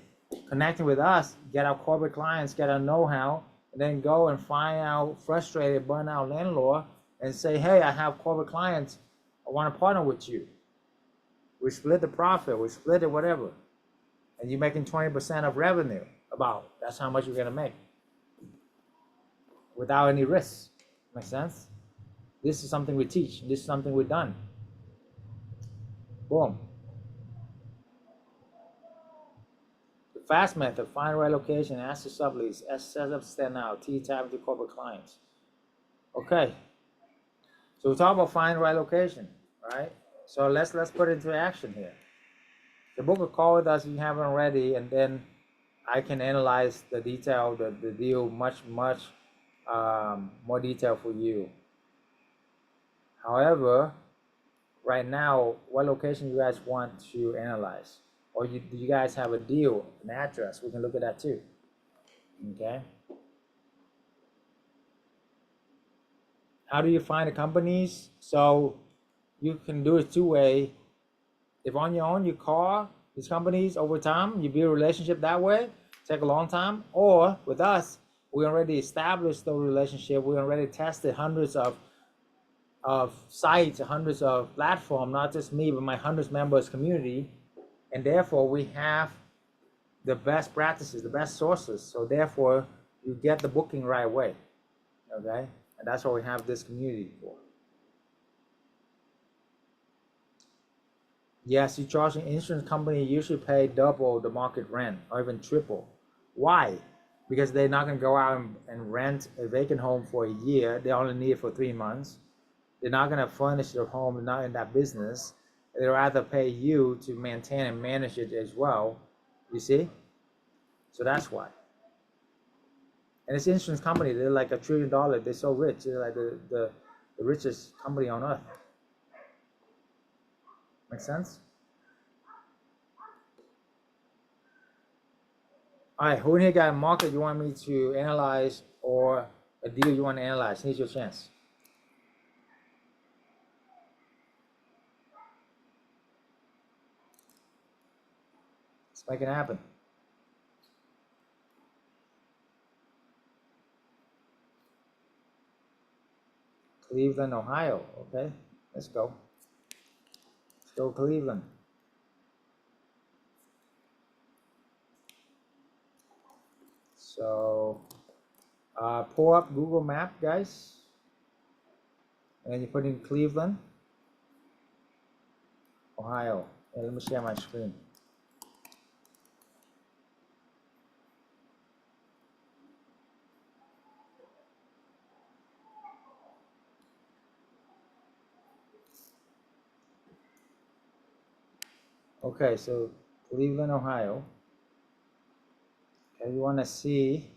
connecting with us, get our corporate clients, get our know-how, and then go and find out frustrated, burnout landlord and say, hey, I have corporate clients. I want to partner with you. We split the profit, we split it, whatever. And you're making 20% of revenue about. That's how much you're gonna make. Without any risks. Make sense? This is something we teach. This is something we've done. Boom. The fast method, find right location, ask to sublease, set up stand out, tap to corporate clients. Okay. So we talk about find right location, right? So let's put it into action here. The book a call with us if you haven't already, and then I can analyze the detail, the deal much more detail for you. However, right now, what location you guys want to analyze? Or do you guys have a deal, an address? We can look at that too. Okay. How do you find the companies? So you can do it two-way. If on your own, you call these companies over time, you build a relationship that way, take a long time. Or with us, we already established the relationship. We already tested hundreds of sites, hundreds of platforms, not just me, but my hundreds members community. And therefore we have the best practices, the best sources. So therefore you get the booking right away, okay? And that's what we have this community for. Yes, you charge an insurance company, usually pay double the market rent or even triple. Why? Because they're not gonna go out and rent a vacant home for a year. They only need it for 3 months. They're not gonna furnish their home, they're not in that business. They'd rather pay you to maintain and manage it as well, you see? So that's why. And this insurance company, they're like $1 trillion, they're so rich, they're like the richest company on earth. Make sense? All right, who in here got a market you want me to analyze or a deal you want to analyze? Here's your chance. Let's make it happen. Cleveland, Ohio. Okay, let's go. Let's go Cleveland. So pull up Google Map, guys. And you put in Cleveland, Ohio. And let me share my screen. Okay, so Cleveland, Ohio. Okay, you want to see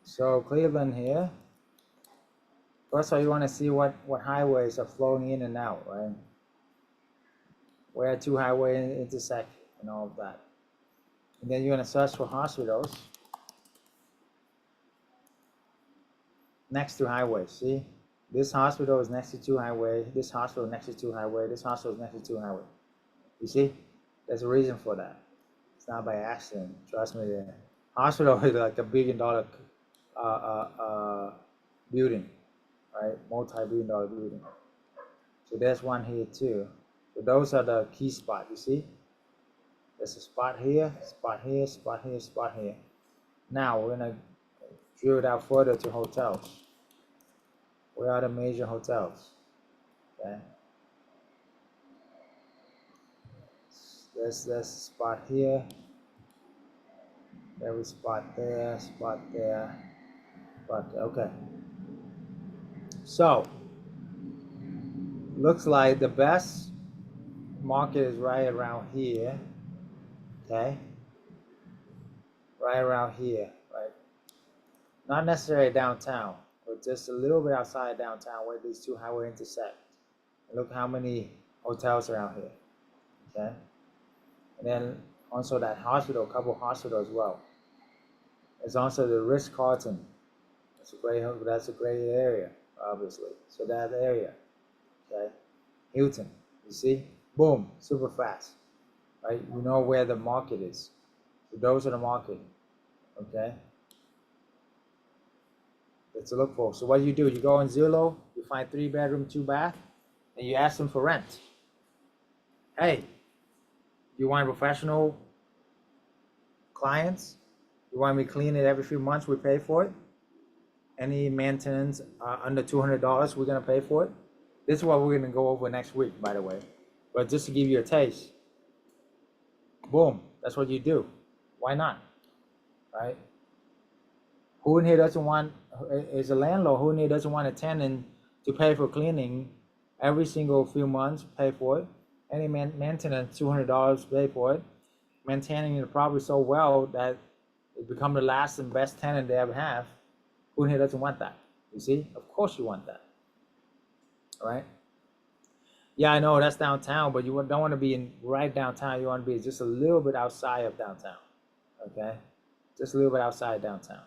so Cleveland here. First of all, you want to see what highways are flowing in and out, right? Where two highways intersect and all of that. And then you're going to search for hospitals next to highways. See, this hospital is next to two highways. This hospital next to two highways. This hospital is next to two highways. You see, there's a reason for that. It's not by accident. Trust me. The hospital is like $1 billion building, right? Multi-billion-dollar building. So there's one here too. So those are the key spots. You see, there's a spot here, spot here, spot here, spot here. Now we're gonna drill it out further to hotels. Where are the major hotels? Okay. There's a spot here. There is spot there, spot there, spot there. Okay. So looks like the best market is right around here. Okay. Right around here, right? Not necessarily downtown, but just a little bit outside downtown where these two highways intersect. And look how many hotels around here. Okay. And then also that hospital, a couple hospitals as well. There's also the Ritz-Carlton That's a great area, obviously. So that area, okay. Hilton, you see, boom, super fast, right? You know where the market is. So those are the market, okay. That's to look for. So what you do, you go on Zillow, you find 3-bedroom, 2-bath, and you ask them for rent. Hey, you want professional clients? You want me to clean it every few months? We pay for it. Any maintenance under $200, we're gonna pay for it. This is what we're gonna go over next week, by the way. But just to give you a taste, boom, that's what you do. Why not, right? Who in here doesn't want, is a landlord, who in here doesn't want a tenant to pay for cleaning every single few months, pay for it? Any maintenance, $200, pay for it. Maintaining the property so well that it become the last and best tenant they ever have. Who in here doesn't want that? You see? Of course you want that, all right? Yeah, I know that's downtown, but you don't want to be in right downtown. You want to be just a little bit outside of downtown, okay? Just a little bit outside downtown,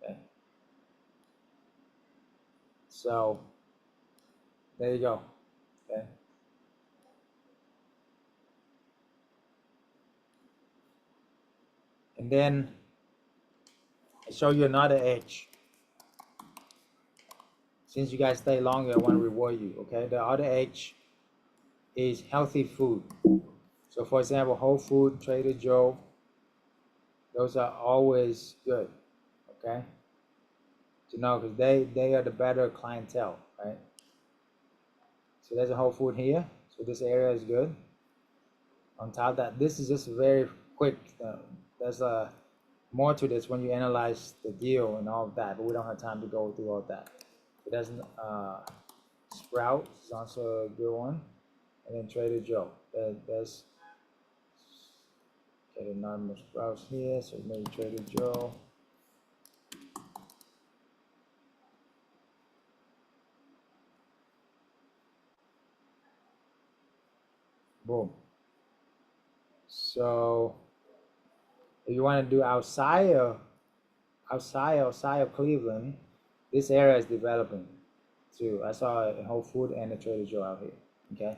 okay? So there you go, okay? And then I show you another edge. Since you guys stay longer, I want to reward you, okay? The other edge is healthy food. So for example, Whole Food, Trader Joe, those are always good, okay? To know, because they are the better clientele, right? So there's a Whole Food here. So this area is good. On top of that, this is just very quick. There's more to this when you analyze the deal and all of that, but we don't have time to go through all that. So there's Sprout is also a good one, and then Trader Joe. There's okay, the normal Sprouts here, so maybe Trader Joe. Boom. So if you want to do outside of Cleveland, this area is developing too. I saw a Whole Food and a Trader Joe out here. Okay.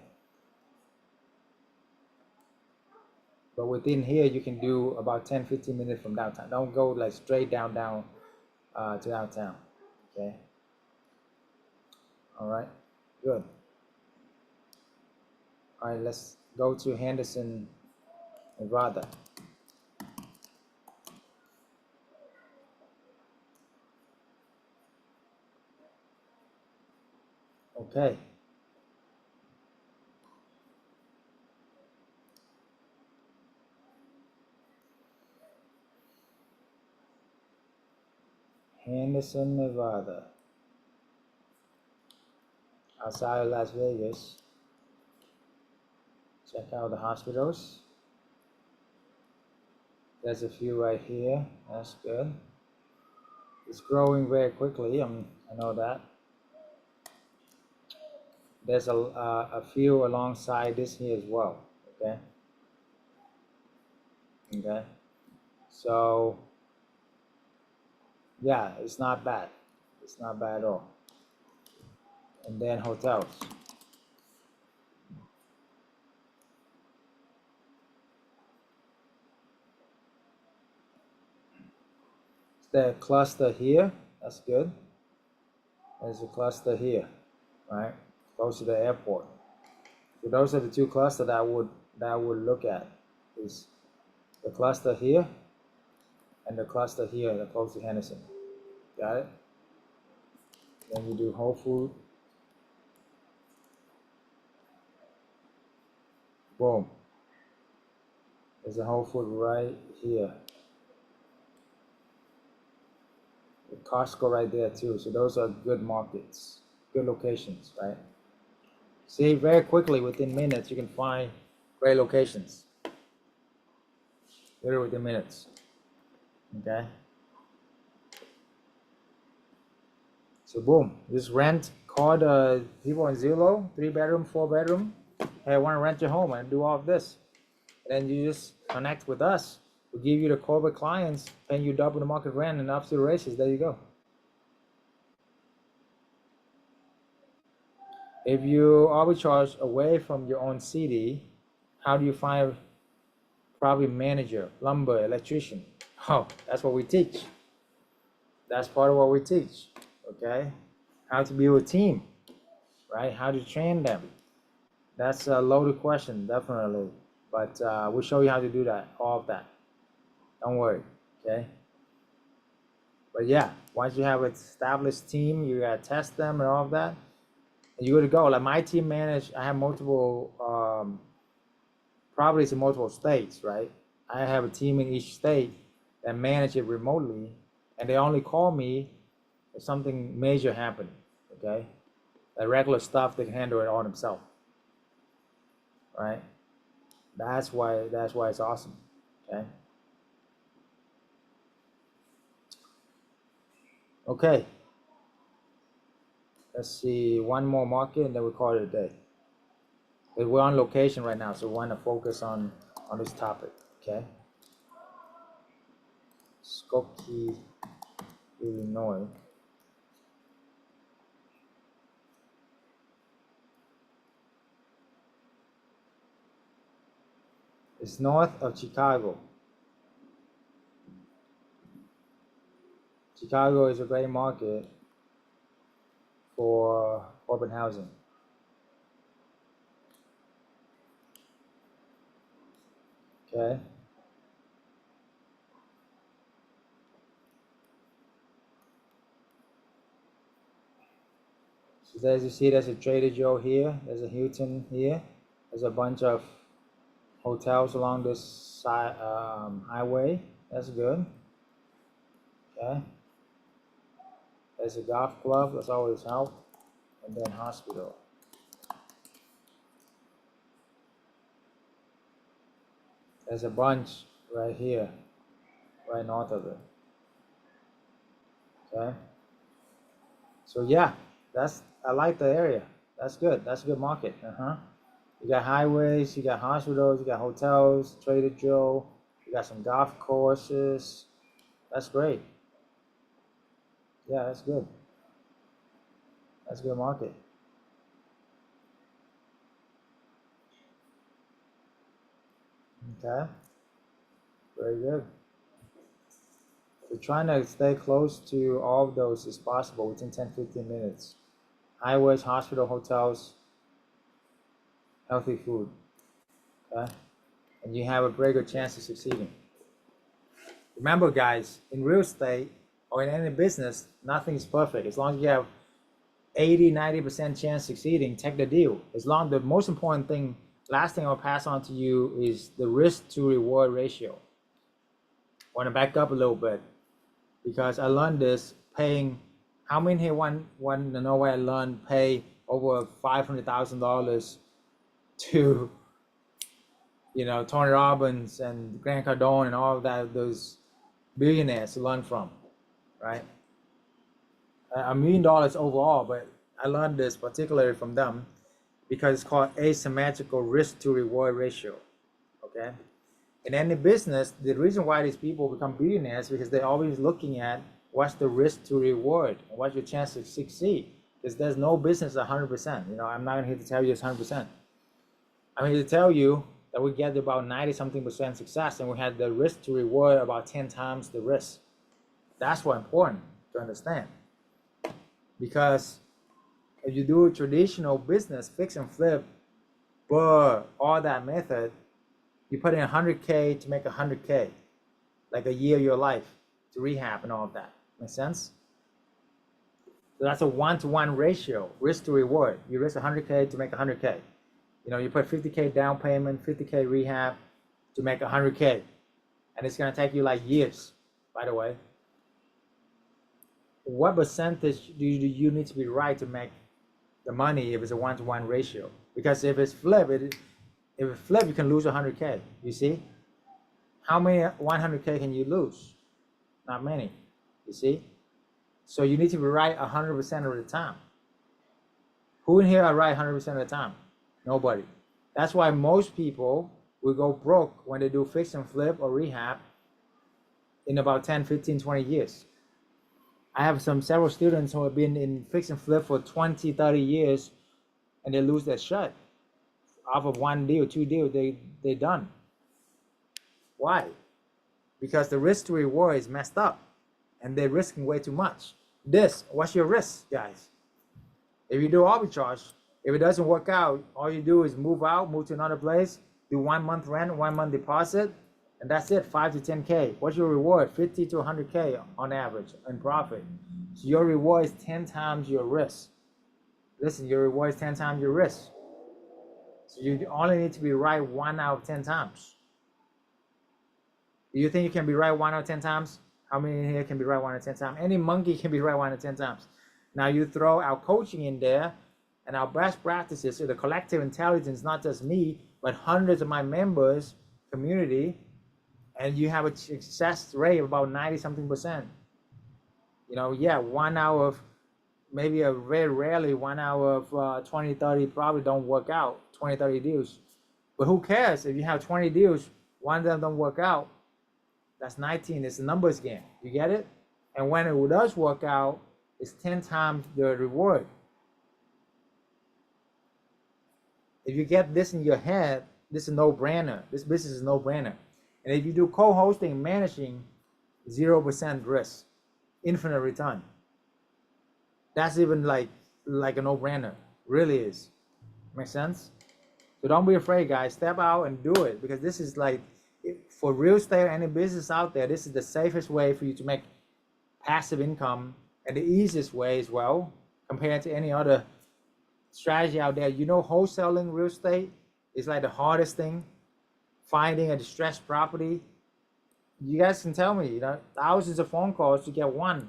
But within here, you can do about 10-15 minutes from downtown. Don't go like straight down to downtown. Okay. All right. Good. All right. Let's go to Henderson, Nevada. Okay. Henderson, Nevada. Outside of Las Vegas. Check out the hospitals. There's a few right here. That's good. It's growing very quickly. I know that. There's a few alongside this here as well. Okay. Okay. So yeah, it's not bad. It's not bad at all. And then hotels. The cluster here, that's good. There's a cluster here, right? Close to the airport. So those are the two clusters that I would look at. Is the cluster here and the cluster here that close to Henderson. Got it? Then you do Whole Food. Boom. There's a Whole Food right here. Costco right there too. So those are good markets, good locations, right? See, very quickly within minutes you can find great locations. Literally within minutes. Okay. So boom, just rent. Call the people on Zillow, 3-bedroom, 4-bedroom. Hey, I want to rent your home and do all of this. And then you just connect with us. We'll give you the corporate clients, paying you double the market rent and up to the races. There you go. If you arbitrage away from your own city, how do you find property manager, plumber, electrician? Oh, that's what we teach. That's part of what we teach, okay? How to build a team, right? How to train them. That's a loaded question, definitely. But we'll show you how to do that, all of that. Don't worry, okay? But yeah, once you have an established team, you gotta test them and all of that, and you're good to go. Like my team I have multiple properties in multiple states, right? I have a team in each state that manage it remotely, and they only call me if something major happened, okay? The regular stuff, they can handle it all themselves, right? That's why it's awesome, okay? Okay. Let's see, one more market and then we call it a day. But we're on location right now, so we want to focus on this topic, okay? Skokie, Illinois. It's north of Chicago. Chicago is a great market for urban housing. Okay. So as you see, there's a Trader Joe here. There's a Hilton here. There's a bunch of hotels along this side, highway. That's good. Okay. There's a golf club. That's always help. And then hospital. There's a bunch right here, right north of it. Okay. So yeah, I like the area. That's good. That's a good market. You got highways, you got hospitals, you got hotels, Trader Joe, you got some golf courses. That's great. Yeah, that's good. That's a good market. Okay. Very good. We're trying to stay close to all of those as possible within 10-15 minutes. Highways, hospital, hotels, healthy food. Okay? And you have a very good chance of succeeding. Remember, guys, in real estate or in any business, nothing's perfect. As long as you have 80-90% chance succeeding, take the deal. The most important thing, last thing I'll pass on to you is the risk to reward ratio. I want to back up a little bit because I learned this paying. How many here want to know where I learned pay over $500,000 to, Tony Robbins and Grant Cardone and all of that, those billionaires to learn from, right? $1 million overall, but I learned this particularly from them because it's called asymmetrical risk to reward ratio, okay? In any business, the reason why these people become billionaires is because they're always looking at what's the risk to reward and what's your chance to succeed, because there's no business 100%. I'm not here to tell you it's 100%. I'm here to tell you that we get about 90-something% success, and we had the risk to reward about 10 times the risk. That's what's important to understand. Because if you do traditional business, fix and flip, but all that method, you put in $100K to make $100K, like a year of your life to rehab and all of that. Make sense? So that's a 1-to-1 ratio, risk to reward. You risk $100K to make $100K. You put $50K down payment, $50K rehab to make $100K, and it's gonna take you like years. By the way, what percentage do you need to be right to make the money if it's a 1-to-1 ratio? Because if it's flip, you can lose $100K. You see, how many 100K can you lose? Not many. You see, so you need to be right 100% of the time. Who in here are right 100% of the time? Nobody. That's why most people will go broke when they do fix and flip or rehab in about 10, 15, 20 years. I have several students who have been in fix and flip for 20, 30 years, and they lose their shit. Off of one deal, two deal, they done. Why? Because the risk to reward is messed up, and they're risking way too much. What's your risk, guys? If you do arbitrage, if it doesn't work out, all you do is move to another place, do 1 month rent, 1 month deposit, and that's it, 5 to 10K. What's your reward? 50 to 100K on average in profit. So your reward is 10 times your risk. Listen, your reward is 10 times your risk. So you only need to be right 1 out of 10 times. Do you think you can be right 1 out of 10 times? How many in here can be right 1 out of 10 times? Any monkey can be right 1 out of 10 times. Now you throw our coaching in there and our best practices, so the collective intelligence, not just me, but hundreds of my members, community, and you have a success rate of about 90-something%. You know, yeah, 1 hour of, maybe very rarely 1 hour of 20, 30 probably don't work out, 20, 30 deals. But who cares? If you have 20 deals, one of them don't work out, that's 19. It's a numbers game. You get it? And when it does work out, it's 10 times the reward. If you get this in your head, this is a no-brainer. This business is no-brainer. And if you do co-hosting and managing, 0% risk, infinite return. That's even like a no-brainer. Really is. Make sense? So don't be afraid, guys. Step out and do it, because this is like, for real estate or any business out there, this is the safest way for you to make passive income, and the easiest way as well, compared to any other strategy out there. You know, wholesaling real estate is like the hardest thing. Finding a distressed property, you guys can tell me, you know, thousands of phone calls to get one.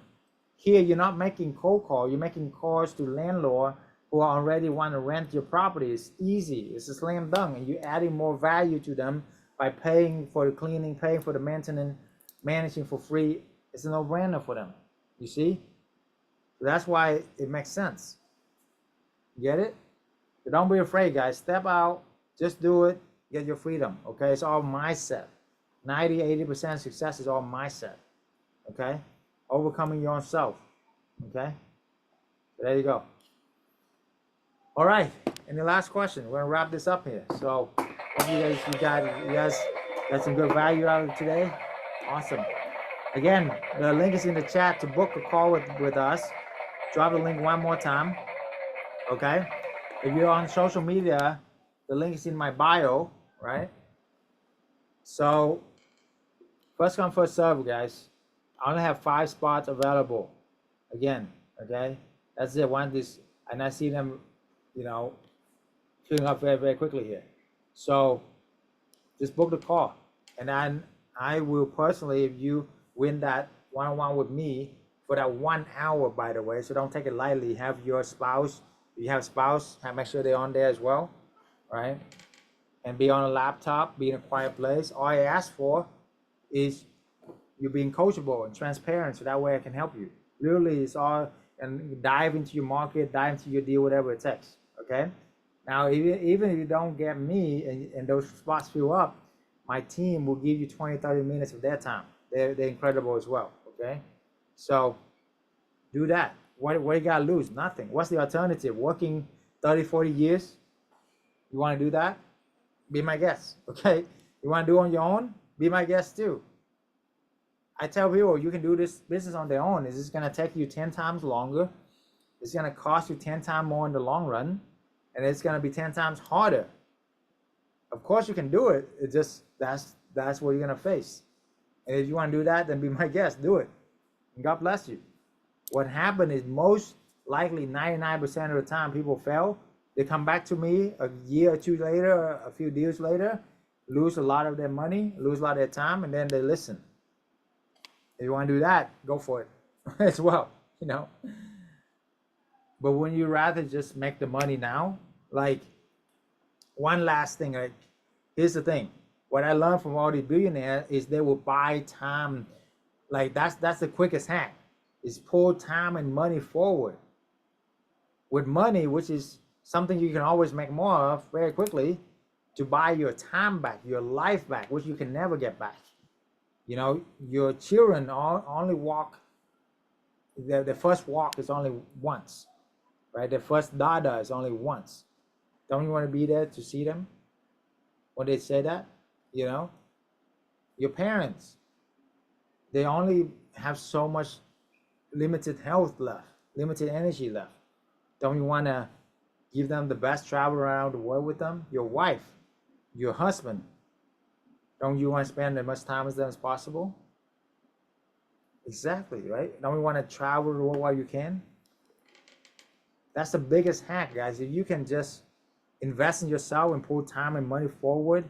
Here, you're not making cold call, you're making calls to landlord who already want to rent your property. It's easy, it's a slam dunk, and you're adding more value to them by paying for the cleaning, paying for the maintenance, managing for free. It's a no-brainer for them, you see? So that's why it makes sense. Get it? So don't be afraid, guys. Step out, just do it, get your freedom, okay? It's all mindset. 90-80% success is all mindset, okay? Overcoming your own self, okay? So there you go. All right, any last question? We're gonna wrap this up here. So hope you guys got some good value out of it today. Awesome. Again, the link is in the chat to book a call with us. Drop the link one more time, okay? If you're on social media, the link is in my bio, right? So first come, first serve, guys. I only have 5 spots available. Again, okay? That's it. And I see them, you know, filling up very, very quickly here. So just book the call. And then I will personally, if you win that one-on-one with me for that 1 hour, by the way, so don't take it lightly. Have your spouse, if you have a spouse, make sure they're on there as well, right? And be on a laptop, be in a quiet place. All I ask for is you being coachable and transparent, so that way I can help you. Literally, it's all, and dive into your market, dive into your deal, whatever it takes, okay? Now, even if you don't get me and those spots fill up, my team will give you 20, 30 minutes of their time. They're incredible as well, okay? So do that. What you gotta lose? Nothing. What's the alternative? Working 30, 40 years? You wanna do that? Be my guest, okay? You wanna do it on your own? Be my guest too. I tell people you can do this business on their own. It's just gonna take you 10 times longer. It's gonna cost you 10 times more in the long run, and it's gonna be 10 times harder. Of course you can do it. It's just that's what you're gonna face. And if you want to do that, then be my guest. Do it. And God bless you. What happened is most likely 99% of the time people fail. They come back to me a year or two later, a few deals later, lose a lot of their money, lose a lot of their time, and then they listen. If you want to do that, go for it as well, you know. But when you rather just make the money now, like one last thing, like here's the thing. What I learned from all these billionaires is they will buy time. Like that's the quickest hack, is pull time and money forward. With money, which is something you can always make more of very quickly, to buy your time back, your life back, which you can never get back. You know, your children only walk, the first walk is only once, right? The first dada is only once. Don't you want to be there to see them when they say that? You know, your parents, they only have so much limited health left, limited energy left. Don't you want to give them the best travel around the world with them? Your wife, your husband, don't you want to spend as much time with them as possible? Exactly, right? Don't you want to travel the world while you can? That's the biggest hack, guys. If you can just invest in yourself and pull time and money forward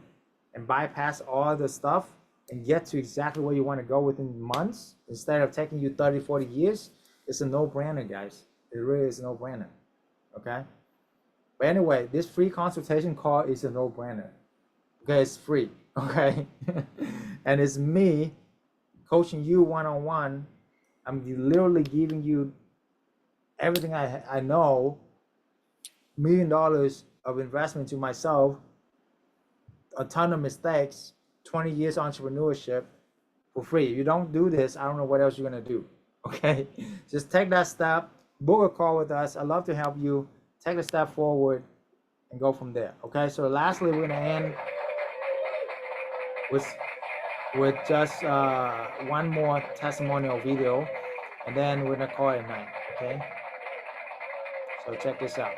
and bypass all the stuff and get to exactly where you want to go within months instead of taking you 30, 40 years, it's a no-brainer, guys. It really is a no-brainer, okay? But anyway, this free consultation call is a no-brainer. Okay, it's free, okay? And it's me coaching you one-on-one. I'm literally giving you everything I know, $1 million of investment to myself, a ton of mistakes, 20 years entrepreneurship for free. If you don't do this, I don't know what else you're gonna do, okay? Just take that step, book a call with us. I'd love to help you. Take a step forward and go from there, okay? So lastly, we're gonna end with just one more testimonial video, and then we're gonna call it a night, okay? So check this out.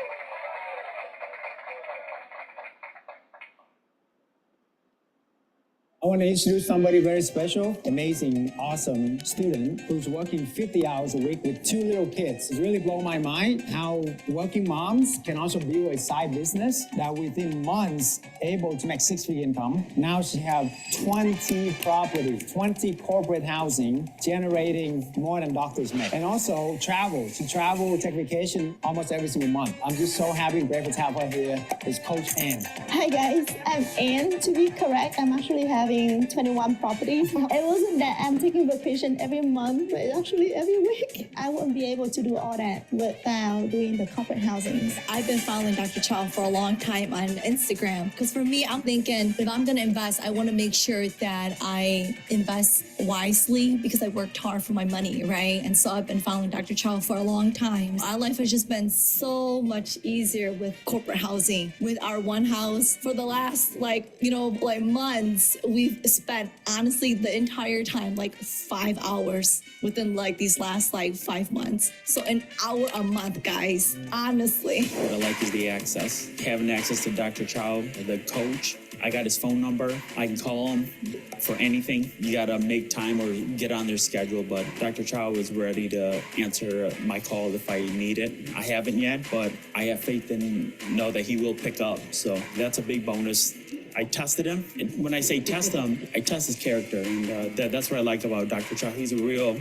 I want to introduce somebody very special, amazing, awesome student who's working 50 hours a week with 2 little kids. It's really blown my mind how working moms can also build a side business that within months able to make 6-figure income. Now she have 20 properties, 20 corporate housing, generating more than doctors make. And also travel. She travel, take vacation almost every single month. I'm just so happy and grateful to have her here. It's Coach Ann. Hi guys, I'm Ann. To be correct, I'm actually having 21 properties. It wasn't that I'm taking vacation every month, but actually every week. I wouldn't be able to do all that without doing the corporate housings. I've been following Dr. Chau for a long time on Instagram because for me, I'm thinking if I'm going to invest, I want to make sure that I invest wisely because I worked hard for my money, right? And so I've been following Dr. Chau for a long time. Our life has just been so much easier with corporate housing. With our one house for the last months, we've spent honestly the entire time 5 hours within these last 5 months. So an hour a month, guys, honestly. What I like is the access. Having access to Dr. Chau, the coach. I got his phone number. I can call him for anything. You got to make time or get on their schedule, but Dr. Chau is ready to answer my call if I need it. I haven't yet, but I have faith and know that he will pick up. So that's a big bonus. I tested him, and when I say test him, I test his character, and that's what I like about Dr. Chau. He's a real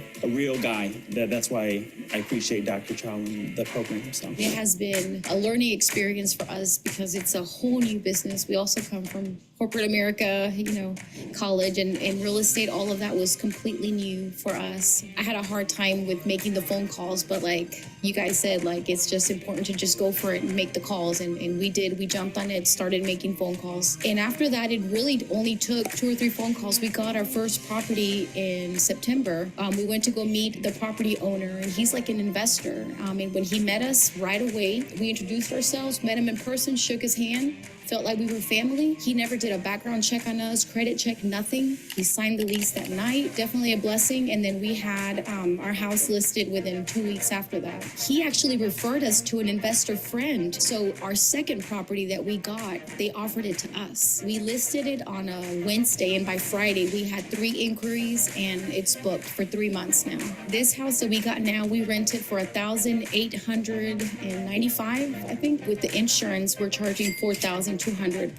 guy. That's why I appreciate Dr. Chau and the program. So it has been a learning experience for us because it's a whole new business. We also come from corporate America, college and real estate. All of that was completely new for us. I had a hard time with making the phone calls, but you guys said, it's just important to just go for it and make the calls. And we did. We jumped on it, started making phone calls. And after that, it really only took 2 or 3 phone calls. We got our first property in September. We went to go meet the property owner, and he's like an investor. And when he met us right away, we introduced ourselves, met him in person, shook his hand. Felt like we were family. He never did a background check on us, credit check, nothing. He signed the lease that night. Definitely a blessing. And then we had our house listed within 2 weeks after that. He actually referred us to an investor friend. So our second property that we got, they offered it to us. We listed it on a Wednesday, and by Friday we had 3 inquiries, and it's booked for 3 months now. This house that we got now, we rented for $1,895, I think. With the insurance, we're charging $4,200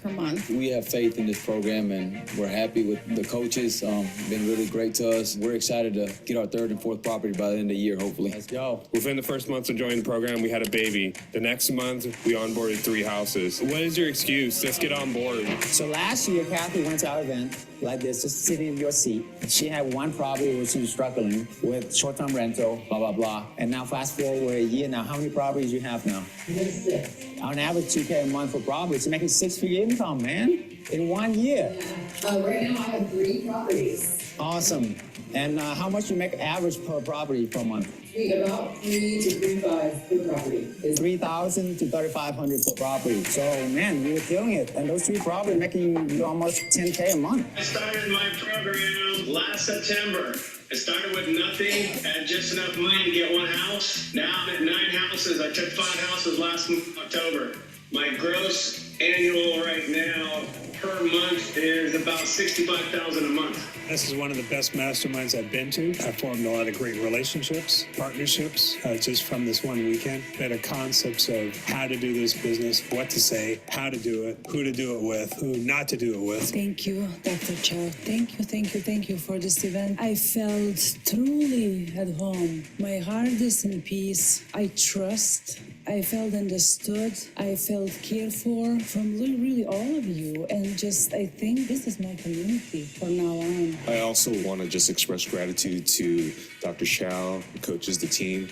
per month. We have faith in this program, and we're happy with the coaches. Been really great to us. We're excited to get our 3rd and 4th property by the end of the year, hopefully. Let's go. Within the first month of joining the program, we had a baby. The next month, we onboarded 3 houses. What is your excuse? Let's get on board. So last year, Kathy went to our event like this, just sitting in your seat. She had one property where she was struggling with short-term rental, blah, blah, blah. And now fast forward a year now, how many properties you have now? 6. On average, $2K a month for properties. You're making 6-figure income, man, in 1 year. Right now, I have 3 properties. Awesome. And how much you make average per property per month? About 3 to 3.5 per property. It's 3,000 to 3,500 per property. So man, you're killing it. And those 3 properties making you almost 10K a month. I started my program last September. I started with nothing, had just enough money to get 1 house. Now I'm at 9 houses. I took 5 houses last October. My gross annual right now per month is about $65,000 a month. This is one of the best masterminds I've been to. I've formed a lot of great relationships, partnerships, just from this one weekend. Better concepts of how to do this business, what to say, how to do it, who to do it with, who not to do it with. Thank you, Dr. Chau. Thank you for this event. I felt truly at home. My heart is in peace. I trust. I felt understood. I felt cared for from really all of you. And just, I think this is my community from now on. I also want to just express gratitude to Dr. Chau, the coaches, the team.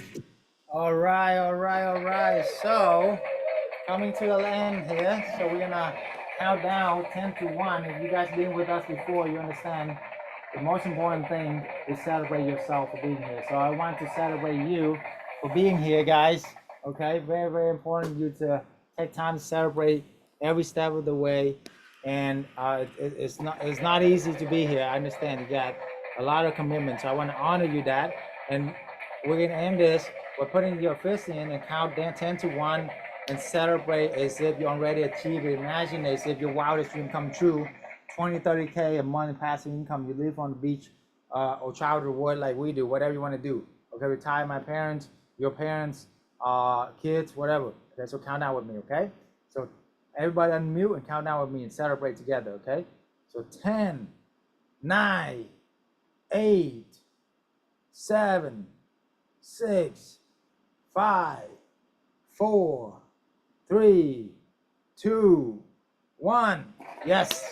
All right. So, coming to the end here. So we're gonna count down 10 to 1. If you guys been with us before, you understand the most important thing is celebrate yourself for being here. So I want to celebrate you for being here, guys. Okay, very important you to take time to celebrate every step of the way. And it's not easy to be here. I understand you got a lot of commitments. So I want to honor you that. And we're gonna end this. We're putting your fist in and count down 10 to 1 and celebrate as if you already achieved it. Imagine as if your wildest dream come true. 20, 30K a month in passive income. You live on the beach or child reward like we do. Whatever you want to do. Okay, retire my parents, your parents, kids, whatever. Okay, so count down with me. Okay, so. Everybody unmute and count down with me and celebrate together, okay? So 10, 9, 8, 7, 6, 5, 4, 3, 2, 1. Yes.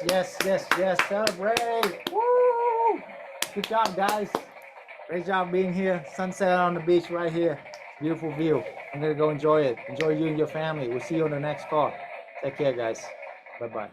Celebrate. Woo! Good job, guys. Great job being here. Sunset on the beach right here. Beautiful view. I'm gonna go enjoy it. Enjoy you and your family. We'll see you on the next call. Take care, guys. Bye-bye.